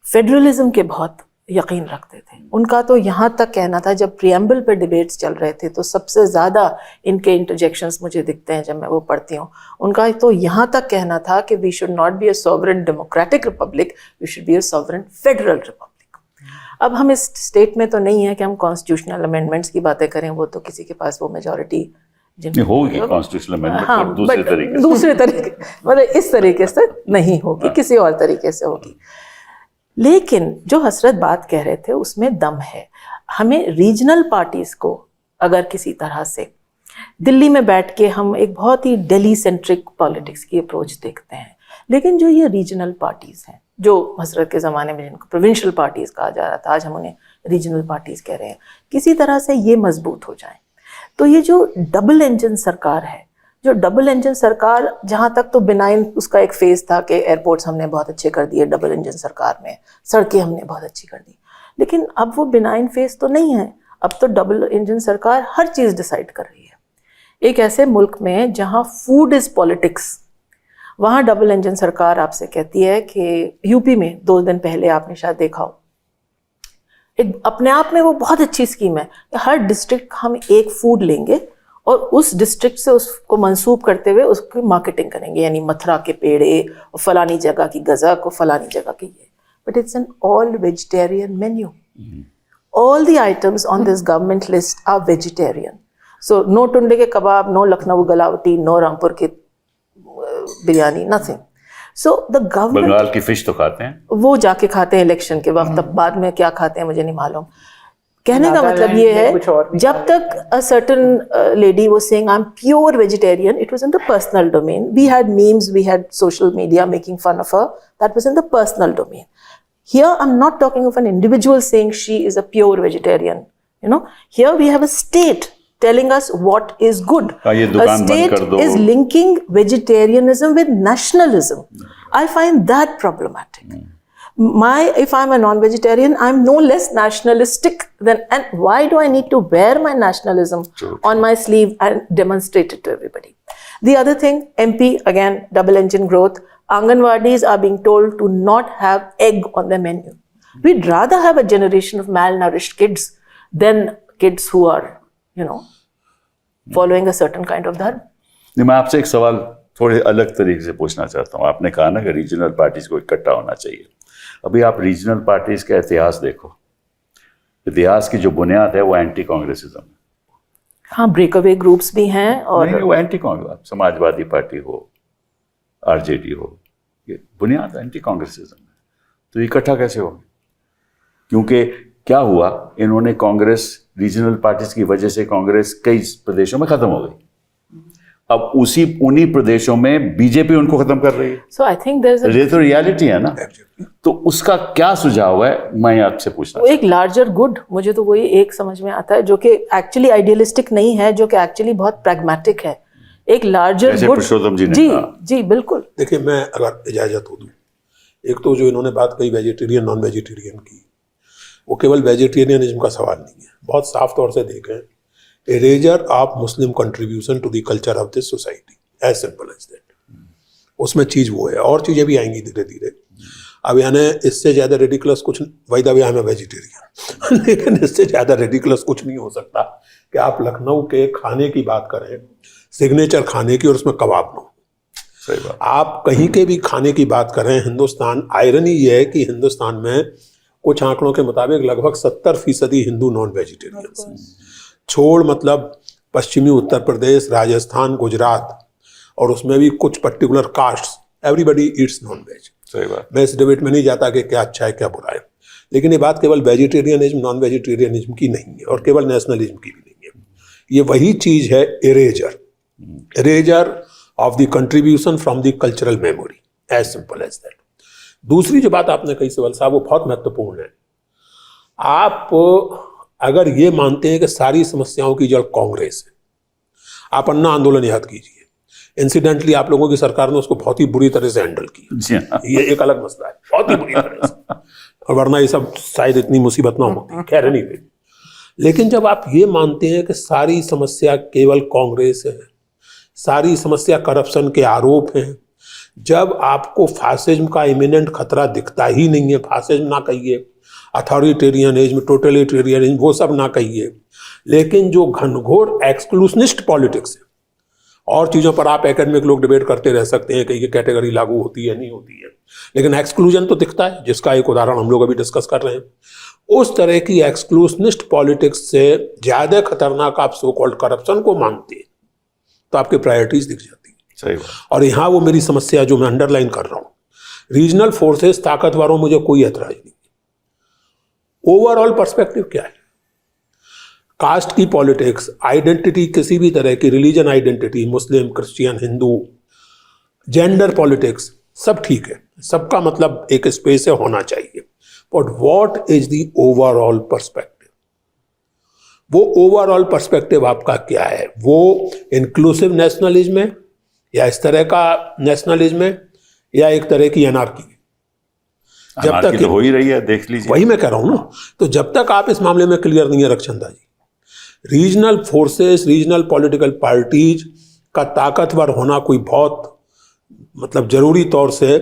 फेडरलिज्म के बहुत यकीन रखते थे। उनका तो यहाँ तक कहना था, जब प्रियम्बल पे डिबेट्स चल रहे थे तो सबसे ज़्यादा इनके इंटरजेक्शंस मुझे दिखते हैं जब मैं वो पढ़ती हूँ। उनका तो यहाँ तक कहना था कि we should not be a sovereign democratic republic, we should be a sovereign federal republic. अब हम इस स्टेट में तो नहीं है कि हम कॉन्स्टिट्यूशनल अमेंडमेंट्स की बातें करें, वो तो किसी के पास वो मेजॉरिटी होगी कॉन्स्टिट्यूशनल अमेंडमेंट, हाँ, दूसरे तरीके मतलब इस तरीके से नहीं होगी, किसी और तरीके से होगी। लेकिन जो हसरत बात कह रहे थे उसमें दम है। हमें रीजनल पार्टीज को अगर किसी तरह से दिल्ली में बैठ के हम एक बहुत ही दिल्ली सेंट्रिक पॉलिटिक्स की अप्रोच देखते हैं, लेकिन जो ये रीजनल पार्टीज हैं, जो हसरत के ज़माने में जिनको प्रोविंशियल पार्टीज कहा जा रहा था, आज हम उन्हें रीजनल पार्टीज कह रहे हैं, किसी तरह से ये मजबूत हो जाएं। तो ये जो डबल इंजन सरकार है, जो डबल इंजन सरकार, जहाँ तक तो बिनाइन उसका एक फेज था कि एयरपोर्ट्स हमने बहुत अच्छे कर दिए डबल इंजन सरकार में, सड़कें हमने बहुत अच्छी कर दी, लेकिन अब वो बिनाइन फेज तो नहीं है। अब तो डबल इंजन सरकार हर चीज़ डिसाइड कर रही है। एक ऐसे मुल्क में जहाँ फूड इज़ पॉलिटिक्स, वहाँ डबल इंजन सरकार आपसे कहती है कि यूपी में 2 दिन पहले आपने शायद देखा हो, एक अपने आप में वो बहुत अच्छी स्कीम है, हर डिस्ट्रिक्ट हम एक फूड लेंगे और उस डिस्ट्रिक्ट से उसको मंसूब करते हुए उसकी मार्केटिंग करेंगे, यानी मथुरा के पेड़े और फलानी जगह की गज़क और फलानी जगह की ये, but it's an all vegetarian menu. All the items on this government list are vegetarian. So no Tunday के कबाब, नो लखनऊ गलावटी, नो रामपुर की biryani, nothing. So the government, Bengal की फिश तो खाते हैं, वो जाके खाते हैं इलेक्शन के वक्त, अब बाद में क्या खाते हैं मुझे नहीं मालूम। कहने का मतलब ये है, जब तक a certain lady was saying I'm pure vegetarian, it was in the personal domain. We had memes, we had social media making fun of her. That was in the personal domain. Here I'm not talking of an individual saying she is a pure vegetarian. You know, here we have a state telling us what is good. A state is linking vegetarianism with nationalism. I find that problematic. If I'm a non-vegetarian, I'm no less nationalistic than, and why do I need to wear my nationalism on my sleeve and demonstrate it to everybody? The other thing, MP, again, double engine growth, Anganwadis are being told to not have egg on their menu. We'd rather have a generation of malnourished kids than kids who are, following a certain kind of dharma. मैं आपसे एक सवाल थोड़े अलग तरीके से पूछना चाहता हूँ। आपने कहा ना कि रीजनल पार्टीज को इकट्ठा होना चाहिए। अभी आप रीजनल पार्टीज का इतिहास देखो, इतिहास की जो बुनियाद है वो एंटी कांग्रेसिज्म है। हाँ, ब्रेकअवे ग्रुप्स भी हैं और नहीं, वो एंटी कांग्रेस, समाजवादी पार्टी हो, आरजेडी हो, ये बुनियाद एंटी कांग्रेसिज्म है। तो इकट्ठा कैसे हो? क्योंकि क्या हुआ, इन्होंने कांग्रेस, रीजनल पार्टीज की वजह से कांग्रेस कई प्रदेशों में खत्म हो गई। अब उन्हीं प्रदेशों में बीजेपी उनको खत्म कर रही है। सो आई थिंक देयर इज ये तो रियलिटी है ना। तो उसका क्या सुझाव है, मैं आपसे पूछना एक लार्जर गुड, मुझे तो वही एक समझ में आता है जो कि एक्चुअली आइडियलिस्टिक नहीं है, जो कि एक्चुअली बहुत प्रैग्मेटिक है। एक लार्जर जैसे गुड। पुरुषोत्तम जी ने जी कहा। जी बिल्कुल। देखिए, मैं अगर इजाज़त हो दूँ, एक तो जो इन्होंने बात कही वेजिटेरियन नॉन वेजिटेरियन की, वो केवल वेजिटेरियनिज्म का सवाल नहीं है, बहुत साफ तौर से देखें, erasure of Muslim contribution to the culture of this society, as simple as that. उसमें चीज़ वो है, और चीज़ें भी आएंगी धीरे धीरे। अब यानी इससे ज़्यादा रेडिकुलस कुछ, वही the way I am vegetarian, लेकिन इससे ज़्यादा रेडिकुलस कुछ नहीं हो सकता कि आप लखनऊ के खाने की बात करें, सिग्नेचर खाने की, और उसमें कबाब ना हो। सही बात। आप कहीं के भी खाने की बात करें, हिंदुस्तान, आयरनी ये है कि हिंदुस्तान में कुछ आंकड़ों के मुताबिक लगभग 70% हिंदू नॉन वेजिटेरियंस हैं। छोड़ मतलब पश्चिमी उत्तर प्रदेश, राजस्थान, गुजरात, और उसमें भी कुछ particular castes, everybody eats non veg. सही बात। मैं इस डिबेट में नहीं जाता कि क्या अच्छा है क्या बुरा है, लेकिन ये बात केवल वेजिटेरियनिज्म नॉन वेजिटेरियनिज्म की नहीं है, और केवल नेशनलिज्म की भी नहीं है। ये वही चीज़ है, erasure of the contribution from the cultural memory, as simple as that. दूसरी जो बात आपने कही सिवल साहब, वो बहुत महत्वपूर्ण है। आप अगर ये मानते हैं कि सारी समस्याओं की जड़ कांग्रेस है, आप अन्ना आंदोलन याद कीजिए। इंसिडेंटली आप लोगों की सरकार ने उसको बहुत ही बुरी तरह से हैंडल किया, जी हाँ। ये एक अलग मसला है, बहुत ही बुरी तरह से, और वरना ये सब शायद इतनी मुसीबत ना होती, खैर नहीं हुई। लेकिन जब आप ये मानते हैं कि सारी समस्या केवल कांग्रेस है, सारी समस्या करप्शन के आरोप हैं, जब आपको फासिज्म का इमिनेंट खतरा दिखता ही नहीं है, फासिज्म ना कहिए, अथॉरिटेरियनिज्म, टोटलिटेरियनिज्म, वो सब ना कहिए, लेकिन जो घनघोर एक्सक्लूसिनिस्ट पॉलिटिक्स है, और चीज़ों पर आप एकेडमिक लोग डिबेट करते रह सकते हैं कि ये कैटेगरी लागू होती है नहीं होती है, लेकिन एक्सक्लूजन तो दिखता है, जिसका एक उदाहरण हम लोग अभी डिस्कस कर रहे हैं। उस तरह की एक्सक्लूसिनिस्ट पॉलिटिक्स से ज़्यादा खतरनाक आप सो कॉल्ड करप्शन को मानते हैं, तो आपकी प्रायोरिटीज दिख जाती है। सही बात। और यहाँ वो मेरी समस्या जो मैं अंडरलाइन कर रहा हूँ, रीजनल फोर्सेस ताकतवरों, मुझे कोई ऐतराज नहीं। ओवरऑल पर्सपेक्टिव क्या है? कास्ट की पॉलिटिक्स, आइडेंटिटी, किसी भी तरह की रिलीजन आइडेंटिटी, मुस्लिम, क्रिश्चियन, हिंदू, जेंडर पॉलिटिक्स, सब ठीक है, सबका मतलब एक स्पेस से होना चाहिए, but what is the overall perspective? वो ओवरऑल पर्सपेक्टिव आपका क्या है? वो इंक्लूसिव नेशनलिज्म है, या इस तरह का नेशनलिज्म है, या एक तरह की एनार्की? जब तक तो हो ही रही है, देख लीजिए। वही मैं कह रहा हूं ना, तो जब तक आप इस मामले में क्लियर नहीं है Rakshanda ji, regional forces, regional political parties का ताकतवर होना कोई बहुत मतलब जरूरी तौर से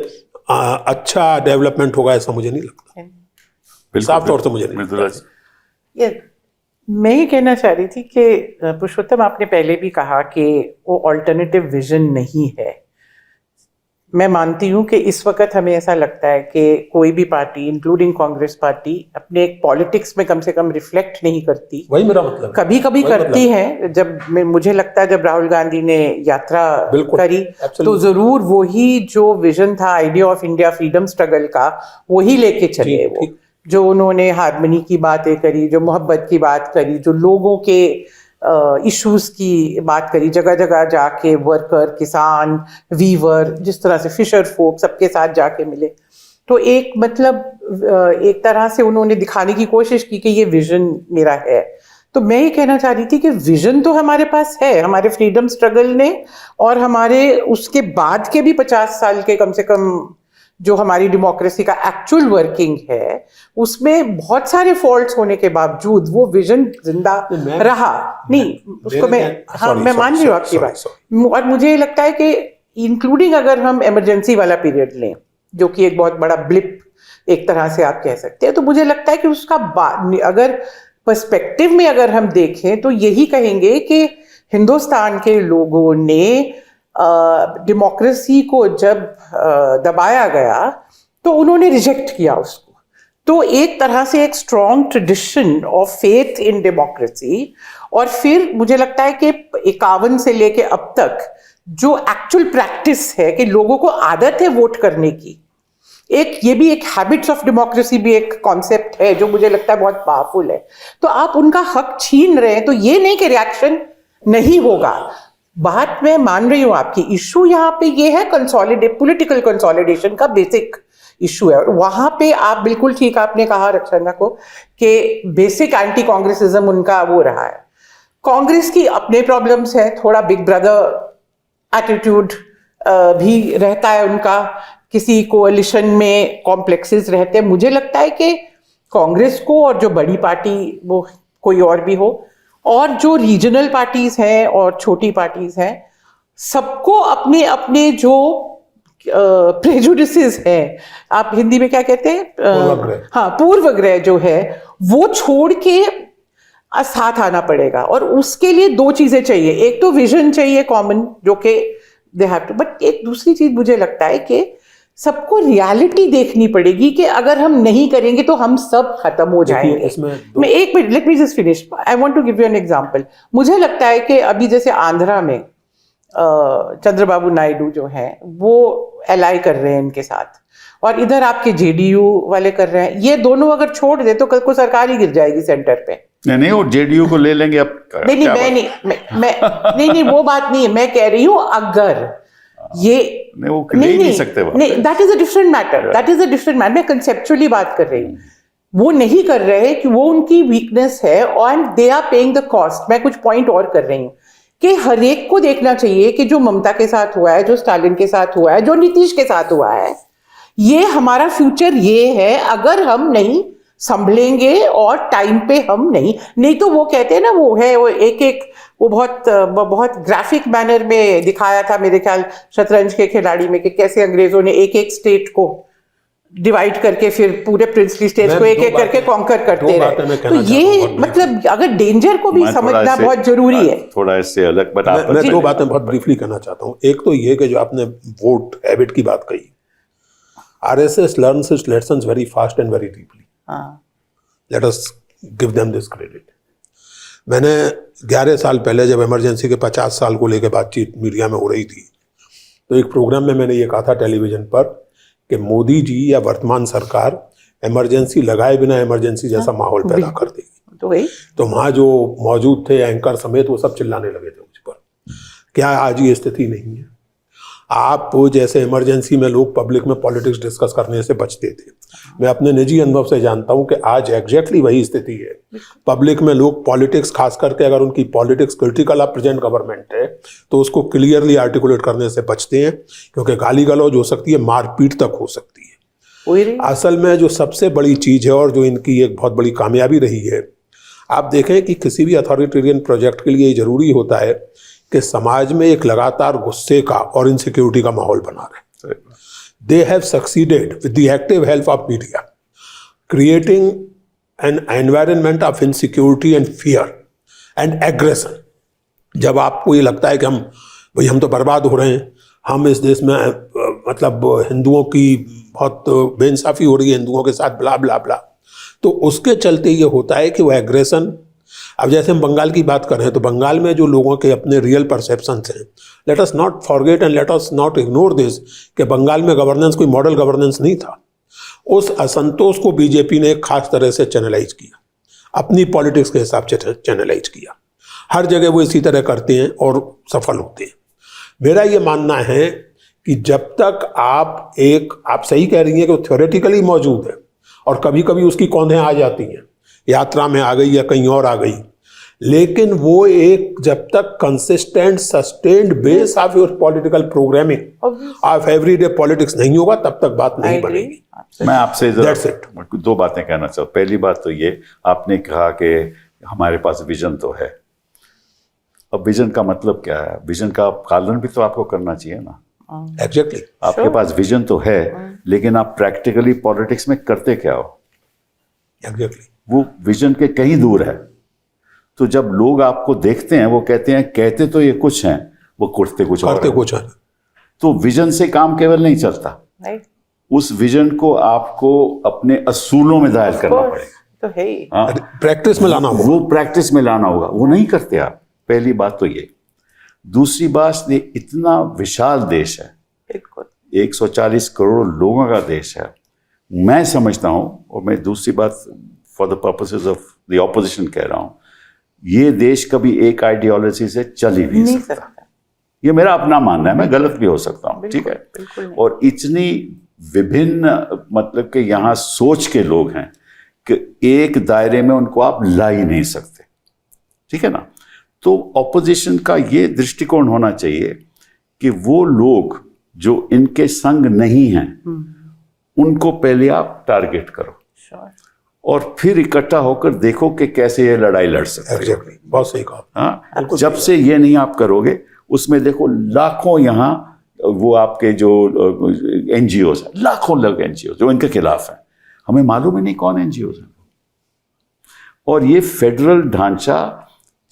अच्छा डेवलपमेंट होगा, ऐसा मुझे नहीं लगता। साफ तौर से मुझे नहीं लगता। ये मैं ये कहना चाह रही थी कि पुरुषोत्तम, आपने पहले भी कहा कि वो ऑल्टरनेटिव विजन नहीं है। मैं मानती हूँ कि इस वक्त हमें ऐसा लगता है कि कोई भी पार्टी, इंक्लूडिंग कांग्रेस पार्टी, अपने एक पॉलिटिक्स में कम से कम रिफ्लेक्ट नहीं करती। वही मेरा मतलब है। कभी कभी करती है। जब मुझे लगता है जब राहुल गांधी ने यात्रा करी तो जरूर वही जो विजन था idea of India freedom struggle का, वही लेके चले। वो जो उन्होंने हार्मनी की बातें करी, जो मोहब्बत की बात करी, जो लोगों के इश्यूज की बात करी, जगह जगह जाके वर्कर, किसान, वीवर, जिस तरह से फिशर फोक, सबके साथ जाके मिले, तो एक मतलब एक तरह से उन्होंने दिखाने की कोशिश की कि ये विजन मेरा है। तो मैं ये कहना चाह रही थी कि विजन तो हमारे पास है, हमारे फ्रीडम स्ट्रगल ने, और हमारे उसके बाद के भी 50 साल के कम से कम जो हमारी डेमोक्रेसी का एक्चुअल वर्किंग है, उसमें बहुत सारे फॉल्ट्स होने के बावजूद वो विजन जिंदा रहा। नहीं, उसको मैं मान रही हूँ आपकी बात। और मुझे लगता है कि इंक्लूडिंग अगर हम इमरजेंसी वाला पीरियड लें, जो कि एक बहुत बड़ा ब्लिप एक तरह से आप कह सकते हैं, तो मुझे लगता है कि उसका अगर पर्सपेक्टिव में अगर हम देखें तो यही कहेंगे कि हिंदुस्तान के लोगों ने डेमोक्रेसी को जब दबाया गया तो उन्होंने रिजेक्ट किया उसको। तो एक तरह से एक strong tradition of faith in democracy, और फिर मुझे लगता है कि 51 से लेके अब तक जो एक्चुअल प्रैक्टिस है कि लोगों को आदत है वोट करने की, एक ये भी एक हैबिट्स ऑफ डेमोक्रेसी भी एक कॉन्सेप्ट है जो मुझे लगता है बहुत पावरफुल है। तो आप उनका हक छीन रहे हैं, तो ये नहीं कि रिएक्शन नहीं होगा। बात मैं मान रही हूं आपकी, इशू यहाँ पे ये है पॉलिटिकल कंसोलिडेशन का बेसिक इशू है। और वहां पे आप बिल्कुल ठीक आपने कहा रक्षांदा को कि बेसिक एंटी कांग्रेसिज्म उनका वो रहा है। कांग्रेस की अपने प्रॉब्लम्स है, थोड़ा बिग ब्रदर एटीट्यूड भी रहता है उनका, किसी कोalition में कॉम्प्लेक्सेस रहते हैं। मुझे लगता है कि कांग्रेस को, और जो बड़ी पार्टी वो कोई और भी हो, और जो रीजनल पार्टीज हैं और छोटी पार्टीज हैं, सबको अपने अपने जो प्रेजुडिसेस हैं, आप हिंदी में क्या कहते हैं, हाँ, पूर्वग्रह जो है वो छोड़ के साथ आना पड़ेगा। और उसके लिए दो चीजें चाहिए, एक तो विजन चाहिए कॉमन जो कि दे हैव टू, बट एक दूसरी चीज मुझे लगता है कि सबको रियलिटी देखनी पड़ेगी कि अगर हम नहीं करेंगे तो हम सब खत्म हो जाएंगे। मैं एक minute, let me just finish, I want to give you an example. मुझे लगता है कि अभी जैसे आंध्रा में चंद्रबाबू नायडू जो हैं वो एलाई कर रहे हैं इनके साथ, और इधर आपके जेडीयू वाले कर रहे हैं। ये दोनों अगर छोड़ दे तो कल को सरकार ही गिर जाएगी सेंटर पे। नहीं, वो जेडीयू को ले लेंगे अब। नहीं, वो बात नहीं है, मैं कह रही हूं अगर ये नहीं, वो ले नहीं सकते। नहीं, that is a different matter, मैं कंसेप्चुअली बात कर रही हूँ। वो नहीं कर रहे कि वो उनकी वीकनेस है और they are paying the cost. मैं कुछ पॉइंट और कर रही हूँ कि हर एक को देखना चाहिए कि जो ममता के साथ हुआ है, जो स्टालिन के साथ हुआ है, जो नीतीश के साथ हुआ है, ये हमारा फ्यूचर ये है अगर हम नहीं संभलेंगे और टाइम पे हम नहीं तो वो कहते हैं ना, वो है वो एक वो बहुत ग्राफिक मैनर में दिखाया था मेरे ख्याल शतरंज के खिलाड़ी में, कि कैसे अंग्रेजों ने एक एक स्टेट को डिवाइड करके फिर पूरे प्रिंसली स्टेट्स को एक एक करके कॉन्कर करते रहे। तो ये मतलब अगर डेंजर को भी समझना बहुत जरूरी है। थोड़ा इससे अलग, बट मैं दो बातें बहुत ब्रीफली करना चाहता हूँ। एक तो ये कि जो आपने वोट हैबिट की बात कही, RSS learns it's lessons very fast and very deeply. Let us give them this credit. मैंने 11 साल पहले जब इमरजेंसी के 50 साल को लेकर बातचीत मीडिया में हो रही थी, तो एक प्रोग्राम में मैंने ये कहा था टेलीविजन पर कि मोदी जी या वर्तमान सरकार इमरजेंसी लगाए बिना इमरजेंसी जैसा माहौल पैदा कर देगी। तो वहाँ जो मौजूद थे एंकर समेत वो सब चिल्लाने लगे थे मुझ पर। क्या आज ये स्थिति नहीं है? आप जैसे इमरजेंसी में लोग पब्लिक में पॉलिटिक्स डिस्कस करने से बचते थे, मैं अपने निजी अनुभव से जानता हूं कि आज एग्जैक्टली वही स्थिति है। पब्लिक में लोग पॉलिटिक्स, खास करके अगर उनकी politics critical of present government है, तो उसको क्लियरली आर्टिकुलेट करने से बचते हैं, क्योंकि गाली गलौज हो सकती है, मारपीट तक हो सकती है। असल में जो सबसे बड़ी चीज है और जो इनकी एक बहुत बड़ी कामयाबी रही है, आप देखें कि किसी भी अथॉरिटेरियन प्रोजेक्ट के लिए जरूरी होता है कि समाज में एक लगातार गुस्से का और इनसिक्योरिटी का माहौल बना रहे। They have succeeded with the active help of media, creating an environment of insecurity and fear and aggression. जब आपको ये लगता है कि हम तो बर्बाद हो रहे हैं, हम इस देश में मतलब हिंदुओं की बहुत बेइंसाफी हो रही है, हिंदुओं के साथ ब्ला ब्ला ब्ला, तो उसके चलते ये होता है कि वो एग्रेशन। अब जैसे हम बंगाल की बात करें तो बंगाल में जो लोगों के अपने रियल परसेप्शंस हैं, let us not forget and let us not ignore this कि बंगाल में गवर्नेंस कोई मॉडल गवर्नेंस नहीं था। उस असंतोष को बीजेपी ने खास तरह से चैनलाइज किया, अपनी पॉलिटिक्स के हिसाब से चैनलाइज किया। हर जगह वो इसी तरह करते हैं और सफल होते हैं। मेरा ये मानना है कि जब तक आप सही कह रही हैं कि वो थ्योरेटिकली मौजूद है और कभी कभी उसकी कौंधें आ जाती हैं, यात्रा में आ गई या कहीं और आ गई, लेकिन वो एक जब तक consistent sustained base of your political programming of everyday politics नहीं होगा, तब तक बात नहीं बनेगी। मैं आपसे दो बातें कहना चाहूँ। पहली बात तो ये, आपने कहा कि हमारे पास विजन तो है। अब विजन का मतलब क्या है? विजन का पालन भी तो आपको करना चाहिए ना। एग्जैक्टली आपके पास विजन तो है, लेकिन आप प्रैक्टिकली पॉलिटिक्स में करते क्या हो? एग्जैक्टली वो विजन के कहीं दूर है। तो जब लोग आपको देखते हैं, वो कहते हैं, कहते तो ये कुछ हैं, वो करते कुछ और है। कुछ है। तो विजन से काम केवल नहीं चलता, उस विजन को आपको अपने असूलों में दायर करना पड़ेगा। तो है ही। हाँ, प्रैक्टिस में लाना होगा। वो प्रैक्टिस में लाना होगा, वो नहीं करते आप। पहली बात तो ये। दूसरी बात, ये इतना विशाल देश है, बिल्कुल 140 करोड़ लोगों का देश है। मैं समझता हूं, और मैं दूसरी बात for the purposes of the opposition कह रहा हूं, ये देश कभी एक आइडियोलॉजी से चल ही नहीं सकता। ये मेरा अपना मानना है, मैं गलत भी हो सकता हूं, ठीक है। बिल्कुल नहीं। और इतनी विभिन्न, मतलब कि यहाँ सोच के लोग हैं कि एक दायरे में उनको आप ला ही नहीं सकते, ठीक है ना। तो ऑपोजिशन का ये दृष्टिकोण होना चाहिए कि वो लोग जो इनके संग नहीं हैं उनको पहले आप टारगेट करो, Sure. और फिर इकट्ठा होकर देखो कि कैसे ये लड़ाई लड़ सकते हैं। एग्जैक्टली, बहुत सही कहा। हाँ, जब से ये नहीं आप करोगे, उसमें देखो लाखों यहाँ वो आपके जो एनजीओ हैं, लाखों लोग एनजीओ जो इनके खिलाफ हैं, हमें मालूम ही नहीं कौन एनजीओ हैं। और ये फेडरल ढांचा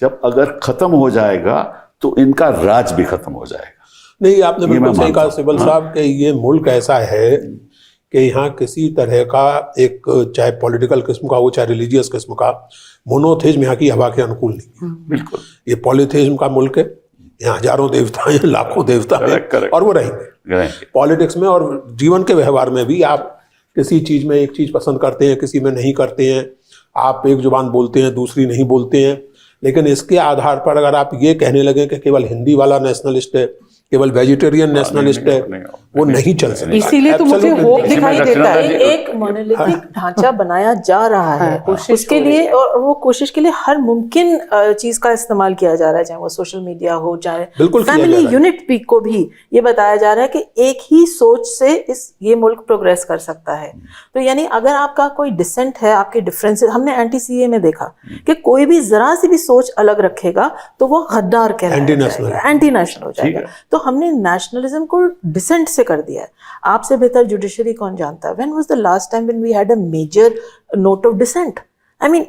जब अगर खत्म हो जाएगा तो इनका राज भी खत्म हो जाएगा। नहीं, आपने बिल्कुल मैं सही मानता कहा हूं। सिबल हाँ। साहब कि ये मुल्क ऐसा है कि यहाँ किसी तरह का एक, चाहे पॉलिटिकल किस्म का हो चाहे रिलीजियस किस्म का, मोनोथिज्म यहाँ की हवा के अनुकूल नहीं है। बिल्कुल ये पॉलिथिज्म का मुल्क है, यहाँ हजारों देवता हैं, लाखों देवता हैं, correct. और वो रहेंगे रहेंगे। पॉलिटिक्स में और जीवन के व्यवहार में भी। आप किसी चीज में एक चीज पसंद करते हैं, किसी में नहीं करते हैं, आप एक जुबान बोलते हैं दूसरी नहीं बोलते हैं, लेकिन इसके आधार पर अगर आप ये कहने लगे कि केवल हिंदी वाला नेशनलिस्ट है, केवल वेजिटेरियन नेशनलिस्ट है, वो नहीं चल सकता। इसीलिए तो मुझे Absolutely होप नहीं। दिखाई देता है। एक मोनोलिथिक ढांचा बनाया जा रहा है, उसके लिए, और वो कोशिश के लिए हर मुमकिन चीज का इस्तेमाल किया जा रहा है, चाहे वो सोशल मीडिया हो, चाहे बिल्कुल किया जा फैमिली रहा है। यूनिट पीक को भी ये बताया जा रहा है कि एक ही सोच से ये मुल्क प्रोग्रेस कर सकता है। तो यानी अगर आपका कोई डिसेंट है, आपके डिफरेंसेस, हमने एंटी सीए में देखा कि कोई भी जरा सी भी सोच अलग रखेगा तो वो गद्दार कहलाया जाएगा, एंटी नेशनल हो जाएगा। तो हमने नेशनलिज्म को डिसेंट से कर दिया है। आपसे बेहतर जुडिशरी कौन जानता है? When was the last time when we had a major note of dissent? I mean,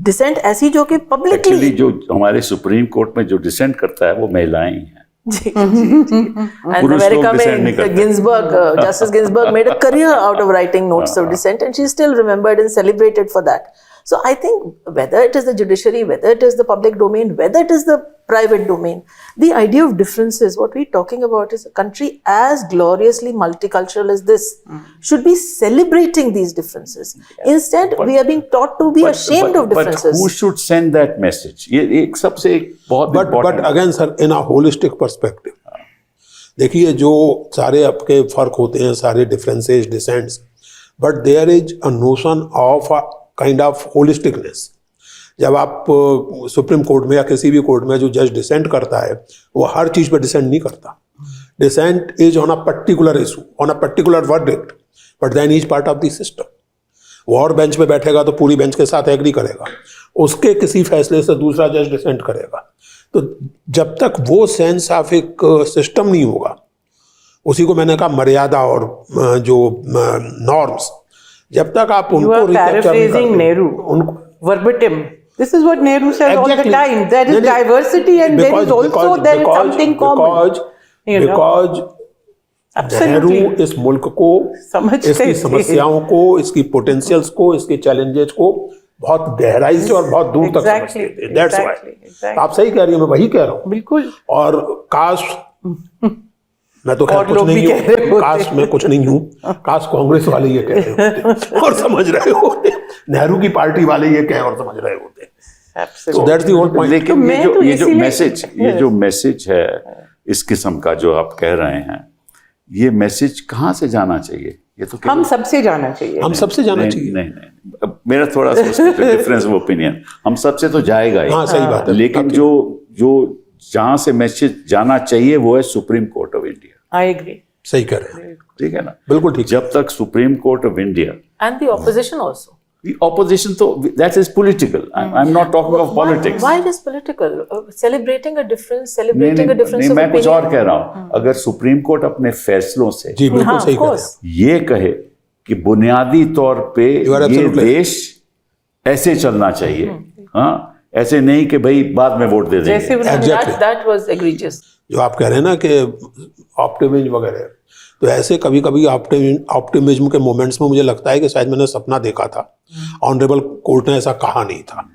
dissent ऐसी जो कि एक्चुअली publicly जो हमारे सुप्रीम कोर्ट में जो डिसेंट करता है वो महिलाएं ही हैं। जी, and पुरुष लोग America dissent नहीं में करते। Ginsburg, Justice Ginsburg made a career out of writing notes of dissent, and she's still remembered and celebrated for that. So I think whether it is the judiciary, whether it is the public domain, whether it is the private domain, the idea of differences, what we're talking about is a country as gloriously multicultural as this should be celebrating these differences. Instead, we are being taught to be ashamed of differences. But who should send that message? ये एक सबसे एक बहुत but important again sir, in a holistic perspective, देखिए जो सारे आपके फर्क होते हैं, सारे differences, dissents, but there is a notion of a kind of holisticness. जब आप सुप्रीम कोर्ट में या किसी भी कोर्ट में जो जज डिसेंट करता है, वो हर चीज पे डिसेंट नहीं करता। Dissent is on a particular issue, on a particular verdict, but then is part of the system. वो और बेंच पे बैठेगा तो पूरी बेंच के साथ एग्री करेगा, उसके किसी फैसले से दूसरा जज डिसेंट करेगा। तो जब तक वो सेंस ऑफ एक सिस्टम नहीं होगा, उसी को मैंने कहा मर्यादा और जो नॉर्म्स, जब तक आप You उनको are recapture नहीं paraphrasing करते, Nehru उनको verbatim. This is what Nehru said all the Exactly. time. There is नहीं, नहीं, diversity and there is also there is something common. You know? Because Absolutely. Nehru इस मुल्क को, समझते इसकी थे। समस्याओं को, इसकी पोटेंशियल्स को, इसके चैलेंजेस को बहुत गहराई से और बहुत दूर तक Exactly, समझते थे। That's why. exactly. आप सही कह रही हैं, मैं वही कह रहा हूँ। बिल्कुल। और काश, मैं तो खैर और कुछ लोग भी नहीं कह रहे हूँ, होते। काश मैं कुछ नहीं हूँ, काश कांग्रेस वाले ये कह रहे होते और समझ रहे होते, नेहरू की पार्टी वाले ये कह और समझ रहे होते। Absolutely. So that's the whole point. लेकिन तो मैं तो ये जो इसीलिए- मैसेज, ये जो मैसेज है इस किस्म का जो आप कह रहे हैं, ये मैसेज कहाँ से जाना चाहिए? ये तो हम सबसे जाना चाहिए। हम सबसे जाना नहीं, चाहिए। नहीं नहीं, अब मेरा थोड़ा सा डिफरेंस ऑफ ओपिनियन, हम सबसे तो जाएगा ही। हाँ, सही बात है। लेकिन जो जो जहाँ से मैसेज जाना चाहिए वो है supreme court of India. I agree. सही कह रहे हैं, ठीक है ना? बिल्कुल ठीक। जब तक supreme court of India, And the opposition also. the opposition, तो that is political. I'm not talking of politics. Why it is political? Celebrating a difference, नहीं celebrating a difference नहीं, of मैं कुछ opinion. और कह रहा हूँ। अगर सुप्रीम कोर्ट अपने फैसलों से जी बिल्कुल हाँ, सही of कह रहे course. हैं। ये कहे कि बुनियादी तौर पे You are ये absolutely right. देश ऐसे चलना चाहिए, हाँ, ऐसे नहीं कि भाई बाद में वोट दे जैसे देंगे। Exactly. That was egregious. जो आप कह रहे हैं ना कि ऑप्टिमिज्म वगैरह, तो ऐसे कभी कभी ऑप्टिमिज्म के मोमेंट्स में मुझे लगता है कि शायद मैंने सपना देखा था। ऑनरेबल कोर्ट ने ऐसा कहा नहीं था,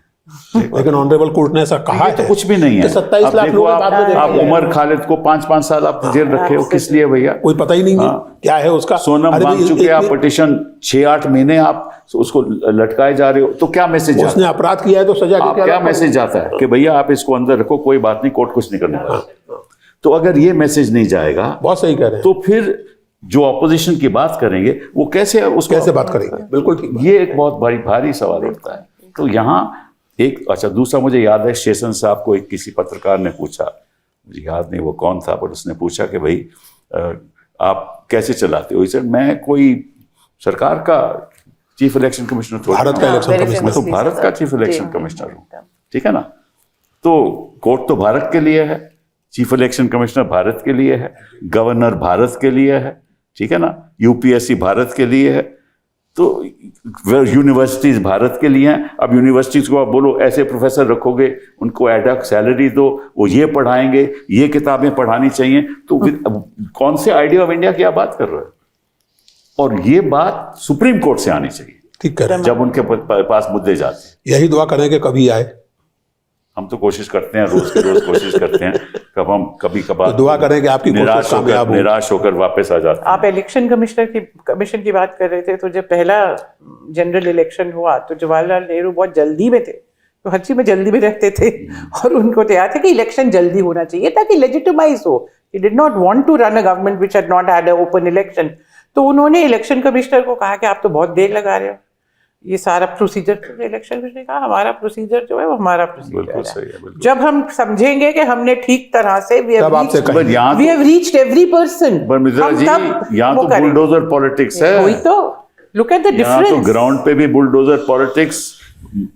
लेकिन ऑनरेबल कोर्ट ने ऐसा कहा ये तो है कुछ भी नहीं है। 27 अब लाख देखो, लोगों के बाद में आप देखा उमर खालिद को 5-5 साल आप जेल रखे हो, किस लिए भैया? कोई पता ही नहीं है क्या है उसका। सोनम अरे भाई, मांग चुके आप पिटिशन, 6-8 महीने आप उसको लटकाए जा रहे हो, तो क्या मैसेज उसने अपराध किया है तो सजा आप क्या मैसेज जाता है कि भैया आप इसको अंदर रखो, कोई बात नहीं, कोर्ट कुछ नहीं करने वाला। तो अगर ये मैसेज नहीं जाएगा, बहुत सही कह रहे हैं, तो फिर जो ऑपोजिशन की बात करेंगे वो कैसे बात करेंगे? बिल्कुल ठीक बात। ये एक बहुत भारी सवाल उठता है। तो यहाँ एक अच्छा दूसरा मुझे याद है, शेषन साहब को एक किसी पत्रकार ने पूछा, मुझे याद नहीं वो कौन था, पर उसने पूछा कि भाई आप कैसे चलाते हो? सर मैं कोई सरकार का चीफ इलेक्शन कमिश्नर थोड़ा, भारत का इलेक्शन कमिश्नर, मैं तो भारत का चीफ इलेक्शन कमिश्नर हूँ, ठीक है ना? तो कोर्ट तो भारत के लिए है, चीफ इलेक्शन कमिश्नर भारत के लिए है, गवर्नर भारत के लिए है, ठीक है ना? यूपीएससी भारत के लिए है, तो यूनिवर्सिटीज भारत के लिए हैं। अब यूनिवर्सिटीज को आप बोलो ऐसे प्रोफेसर रखोगे, उनको एडहॉक सैलरी दो, वो ये पढ़ाएंगे, ये किताबें पढ़ानी चाहिए, तो कौन से आइडिया ऑफ इंडिया की आप बात कर रहे हो? और ये बात सुप्रीम कोर्ट से आनी चाहिए, ठीक कह रहे हैं। जब उनके पास मुद्दे जाते हैं। यही दुआ करें कि कभी आए। हम तो कोशिश करते हैं, रोज के रोज कोशिश करते हैं, कभी कभार तो दुआ करें कि आपकी कोशिश कामयाब हो। निराश होकर वापस आ जाते हैं। आप इलेक्शन कमीशन की बात कर रहे थे, तो जब पहला जनरल इलेक्शन हुआ तो जवाहरलाल नेहरू बहुत जल्दी में थे, तो हर चीज में जल्दी में रहते थे, और उनको तो याद था कि इलेक्शन जल्दी होना चाहिए ताकि लेजिटिमाइज हो। He did not want to run a government which had not had an open election. तो उन्होंने इलेक्शन कमिश्नर को कहा कि आप तो बहुत देर लगा रहे हो, ये सारा प्रोसीजर। इलेक्शन कमिश्नर ने कहा हमारा प्रोसीजर जो है वो हमारा बिल्कुल प्रोसीजर सही है। है, बिल्कुल। जब हम समझेंगे कि हमने ठीक तरह से पर यहाँ we have reached every person, पर मित्रा हम जी, तब यहाँ वो तो करेंगे। बुलडोजर पॉलिटिक्स है। वही तो, look at the यहाँ तो difference। ग्राउंड पे भी बुलडोजर पॉलिटिक्स,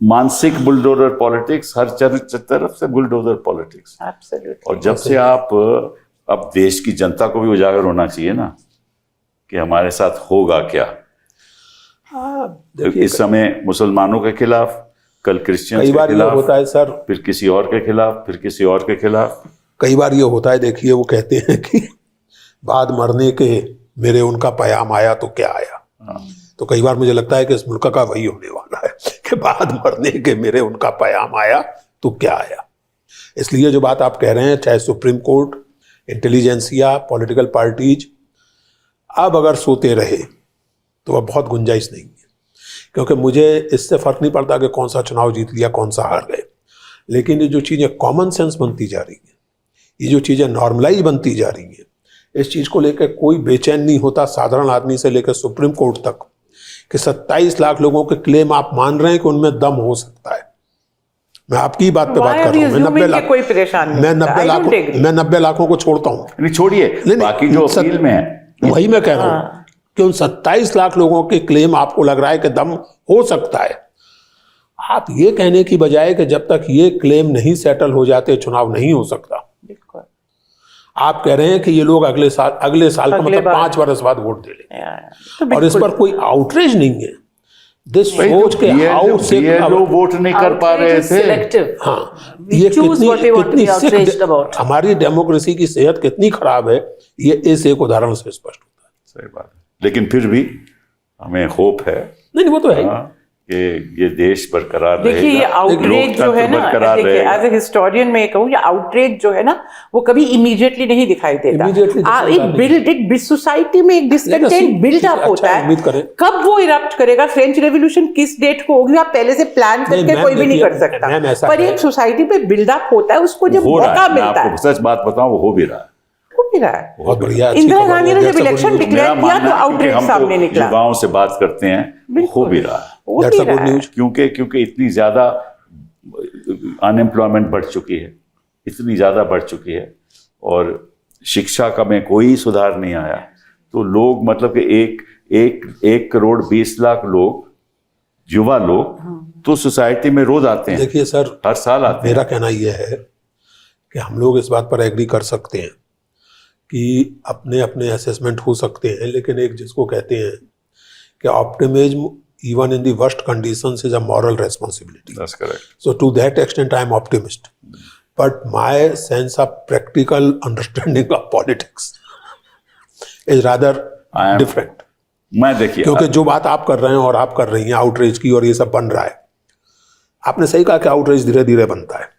मानसिक बुलडोजर पॉलिटिक्स, हर तरफ से बुलडोजर पॉलिटिक्स। Absolutely। और जब से आप अब देश की जनता को भी उजागर होना चाहिए ना कि हमारे साथ होगा क्या। इस समय मुसलमानों के खिलाफ, कल क्रिश्चियंस कई के बार ये खिलाफ, होता है सर, फिर किसी और के खिलाफ, फिर किसी और के खिलाफ। कई बार ये होता है, देखिए वो कहते हैं कि बाद मरने के मेरे उनका पयाम आया तो क्या आया। तो कई बार मुझे लगता है कि इस मुल्क का वही होने वाला है कि बाद मरने के मेरे उनका पयाम आया तो क्या आया। इसलिए जो बात आप कह रहे हैं, चाहे supreme court, intelligentsia, political parties, अब अगर सोते रहे तो अब बहुत गुंजाइश नहीं है, क्योंकि मुझे इससे फर्क नहीं पड़ता कि कौन सा चुनाव जीत लिया, कौन सा हार गए, लेकिन ये जो चीज़ें कॉमन सेंस बनती जा रही हैं, ये जो चीज़ें नॉर्मलाइज बनती जा रही हैं, इस चीज़ को लेकर कोई बेचैन नहीं होता, साधारण आदमी से लेकर सुप्रीम कोर्ट तक, कि 27 लाख लोगों के क्लेम आप मान रहे हैं कि उनमें दम हो सकता है। मैं आपकी बात पे बात कर रहा हूँ। मैं 90 लाख, कोई परेशान नहीं, मैं 90 लाखों को छोड़ता हूँ। नहीं छोड़िए, बाकी जो अपील में है, वही मैं कह रहा हूँ कि उन 27 लाख लोगों के क्लेम आपको लग रहा है कि दम हो सकता है। आप ये कहने की बजाय कि जब तक ये क्लेम नहीं सेटल हो जाते चुनाव नहीं हो सकता, बिल्कुल। आप कह रहे हैं कि ये लोग अगले साल का मतलब 5 वर्ष बाद वोट दे लेंगे, और इस पर कोई आउटरीच नहीं है। दिस सोच के हाउ से लोग वोट नहीं कर पा रहे थे। हाँ, ये कितनी हमारी डेमोक्रेसी की सेहत कितनी खराब है, ये इस एक उदाहरण से स्पष्ट होता है। सही बात है, लेकिन फिर भी हमें होप है। नहीं, वो तो है कि ये देश बरकरार रहेगा। देखिए ये आउटरेज जो है ना, देखिए एज ए हिस्टोरियन मैं कहूँ, ये आउटरेज जो है ना वो कभी इमीडिएटली नहीं दिखाई देता। एक सोसाइटी में एक डिसकंटेंट बिल्ड अप होता है, कब वो इरप्ट करेगा, फ्रेंच रेवोल्यूशन किस डेट को होगी, आप पहले से प्लान करके कोई भी नहीं कर सकता, पर एक सोसाइटी पे बिल्डअप होता है, उसको जब मौका मिलता है। सच बात बताऊं, वो हो भी रहा है। बहुत बढ़िया। इंदिरा गांधी ने जब इलेक्शन डिक्लेयर किया तो आउटरेज सामने निकला। युवाओं से बात करते हैं, हो भी रहा है। क्योंकि इतनी ज्यादा अनएम्प्लॉयमेंट बढ़ चुकी है, इतनी ज्यादा बढ़ चुकी है, और शिक्षा का में कोई सुधार नहीं आया। तो लोग मतलब कि 1 करोड़ 20 लाख लोग, युवा लोग तो सोसाइटी में रोज आते हैं। देखिए सर, हर साल आते हैं। मेरा कहना यह है कि हम लोग इस बात पर एग्री कर सकते हैं कि अपने अपने असेसमेंट हो सकते हैं, लेकिन एक जिसको कहते हैं कि optimism even in the worst conditions is a moral responsibility. That's correct. So to that extent I am optimist. But my sense of practical understanding of politics is rather I am- different. मैं देखिए क्योंकि जो बात आप कर रहे हैं और आप कर रही हैं आउटरीच की, और ये सब बन रहा है, आपने सही कहा कि आउटरीच धीरे धीरे बनता है।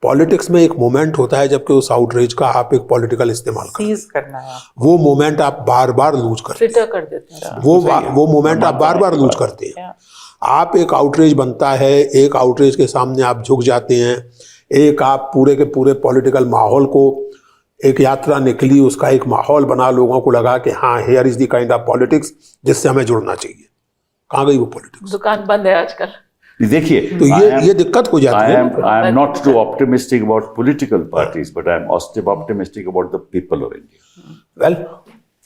पॉलिटिक्स में एक मोमेंट होता है जबकि उस आउटरीच का आप एक पॉलिटिकल इस्तेमाल करते सीज करना है हैं, वो मोमेंट आप बार बार लूज करते हैं, ट्विटर कर देते हैं। वो मोमेंट आप बार बार लूज करते हैं। आप एक आउटरीच बनता है, एक आउटरीच के सामने आप झुक जाते हैं, एक आप पूरे के पूरे पॉलिटिकल माहौल को, एक यात्रा निकली, उसका एक माहौल बना, लोगों को लगा कि हाँ here is the kind of politics जिससे हमें जुड़ना चाहिए। कहाँ गई वो पॉलिटिक्स? दुकान बंद है आजकल। देखिए तो ये दिक्कत हो जाती है। I am not too optimistic about political parties, but I am optimistic about the people of India. Well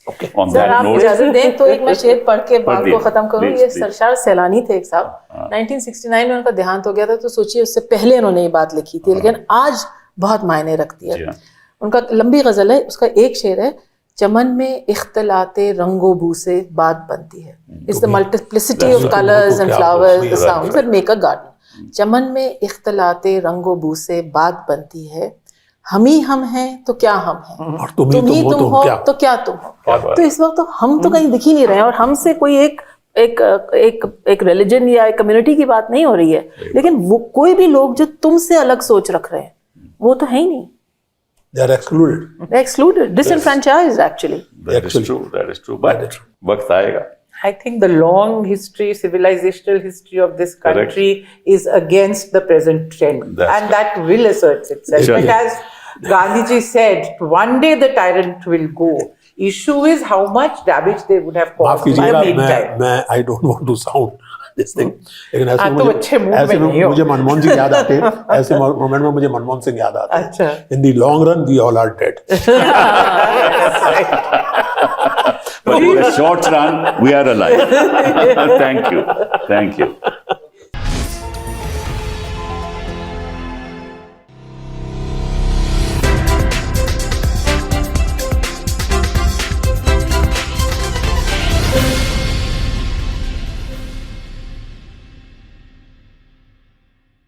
okay, On sir that आप note, इजाजत दें तो एक मैं शेर पढ़ के बात दीजिए, को खत्म करूं। please, ये please. सरशार सैलानी थे एक साहब, 1969 में उनका देहांत हो गया था, तो सोचिए उससे पहले उन्होंने ये बात लिखी थी, लेकिन आज बहुत मायने रखती जी है। हाँ। उनका लंबी गजल है, उसका एक शेर है, चमन में इख्तलाते रंगो बू से बात बनती है। It's the multiplicity of colours and flowers, the sounds that make a garden. चमन में इख्तलाते रंगो बू से बात बनती है, हम ही हम हैं तो क्या हम हैं, और तुम ही तुम हो तो क्या तुम हो। तो इस वक्त तो हम तो कहीं दिख ही नहीं रहे हैं, और हमसे कोई एक रिलीजन या एक कम्युनिटी की बात नहीं हो रही है, लेकिन वो कोई भी लोग जो तुमसे अलग सोच रख रहे हैं वो तो है ही नहीं। They are excluded. They're excluded, disenfranchised actually. That is true. That is true. But वक्त आएगा। I think the long history, civilizational history of this country is against the present trend. That's And that will assert itself. Sure. But as Gandhiji said, one day the tyrant will go. Issue is how much damage they would have माफ caused in the कीजिएगा, meantime. मैं I don't want to sound this thing, लेकिन ऐसे हाँ, तो अच्छे mood में ऐसे नहीं हो। मुझे मनमोहन जी याद आते हैं, ऐसे मोमेंट में मुझे मनमोहन सिंह याद आते हैं। अच्छा। In the long run we all are dead. But in the short run, we are alive. Thank you. Thank you.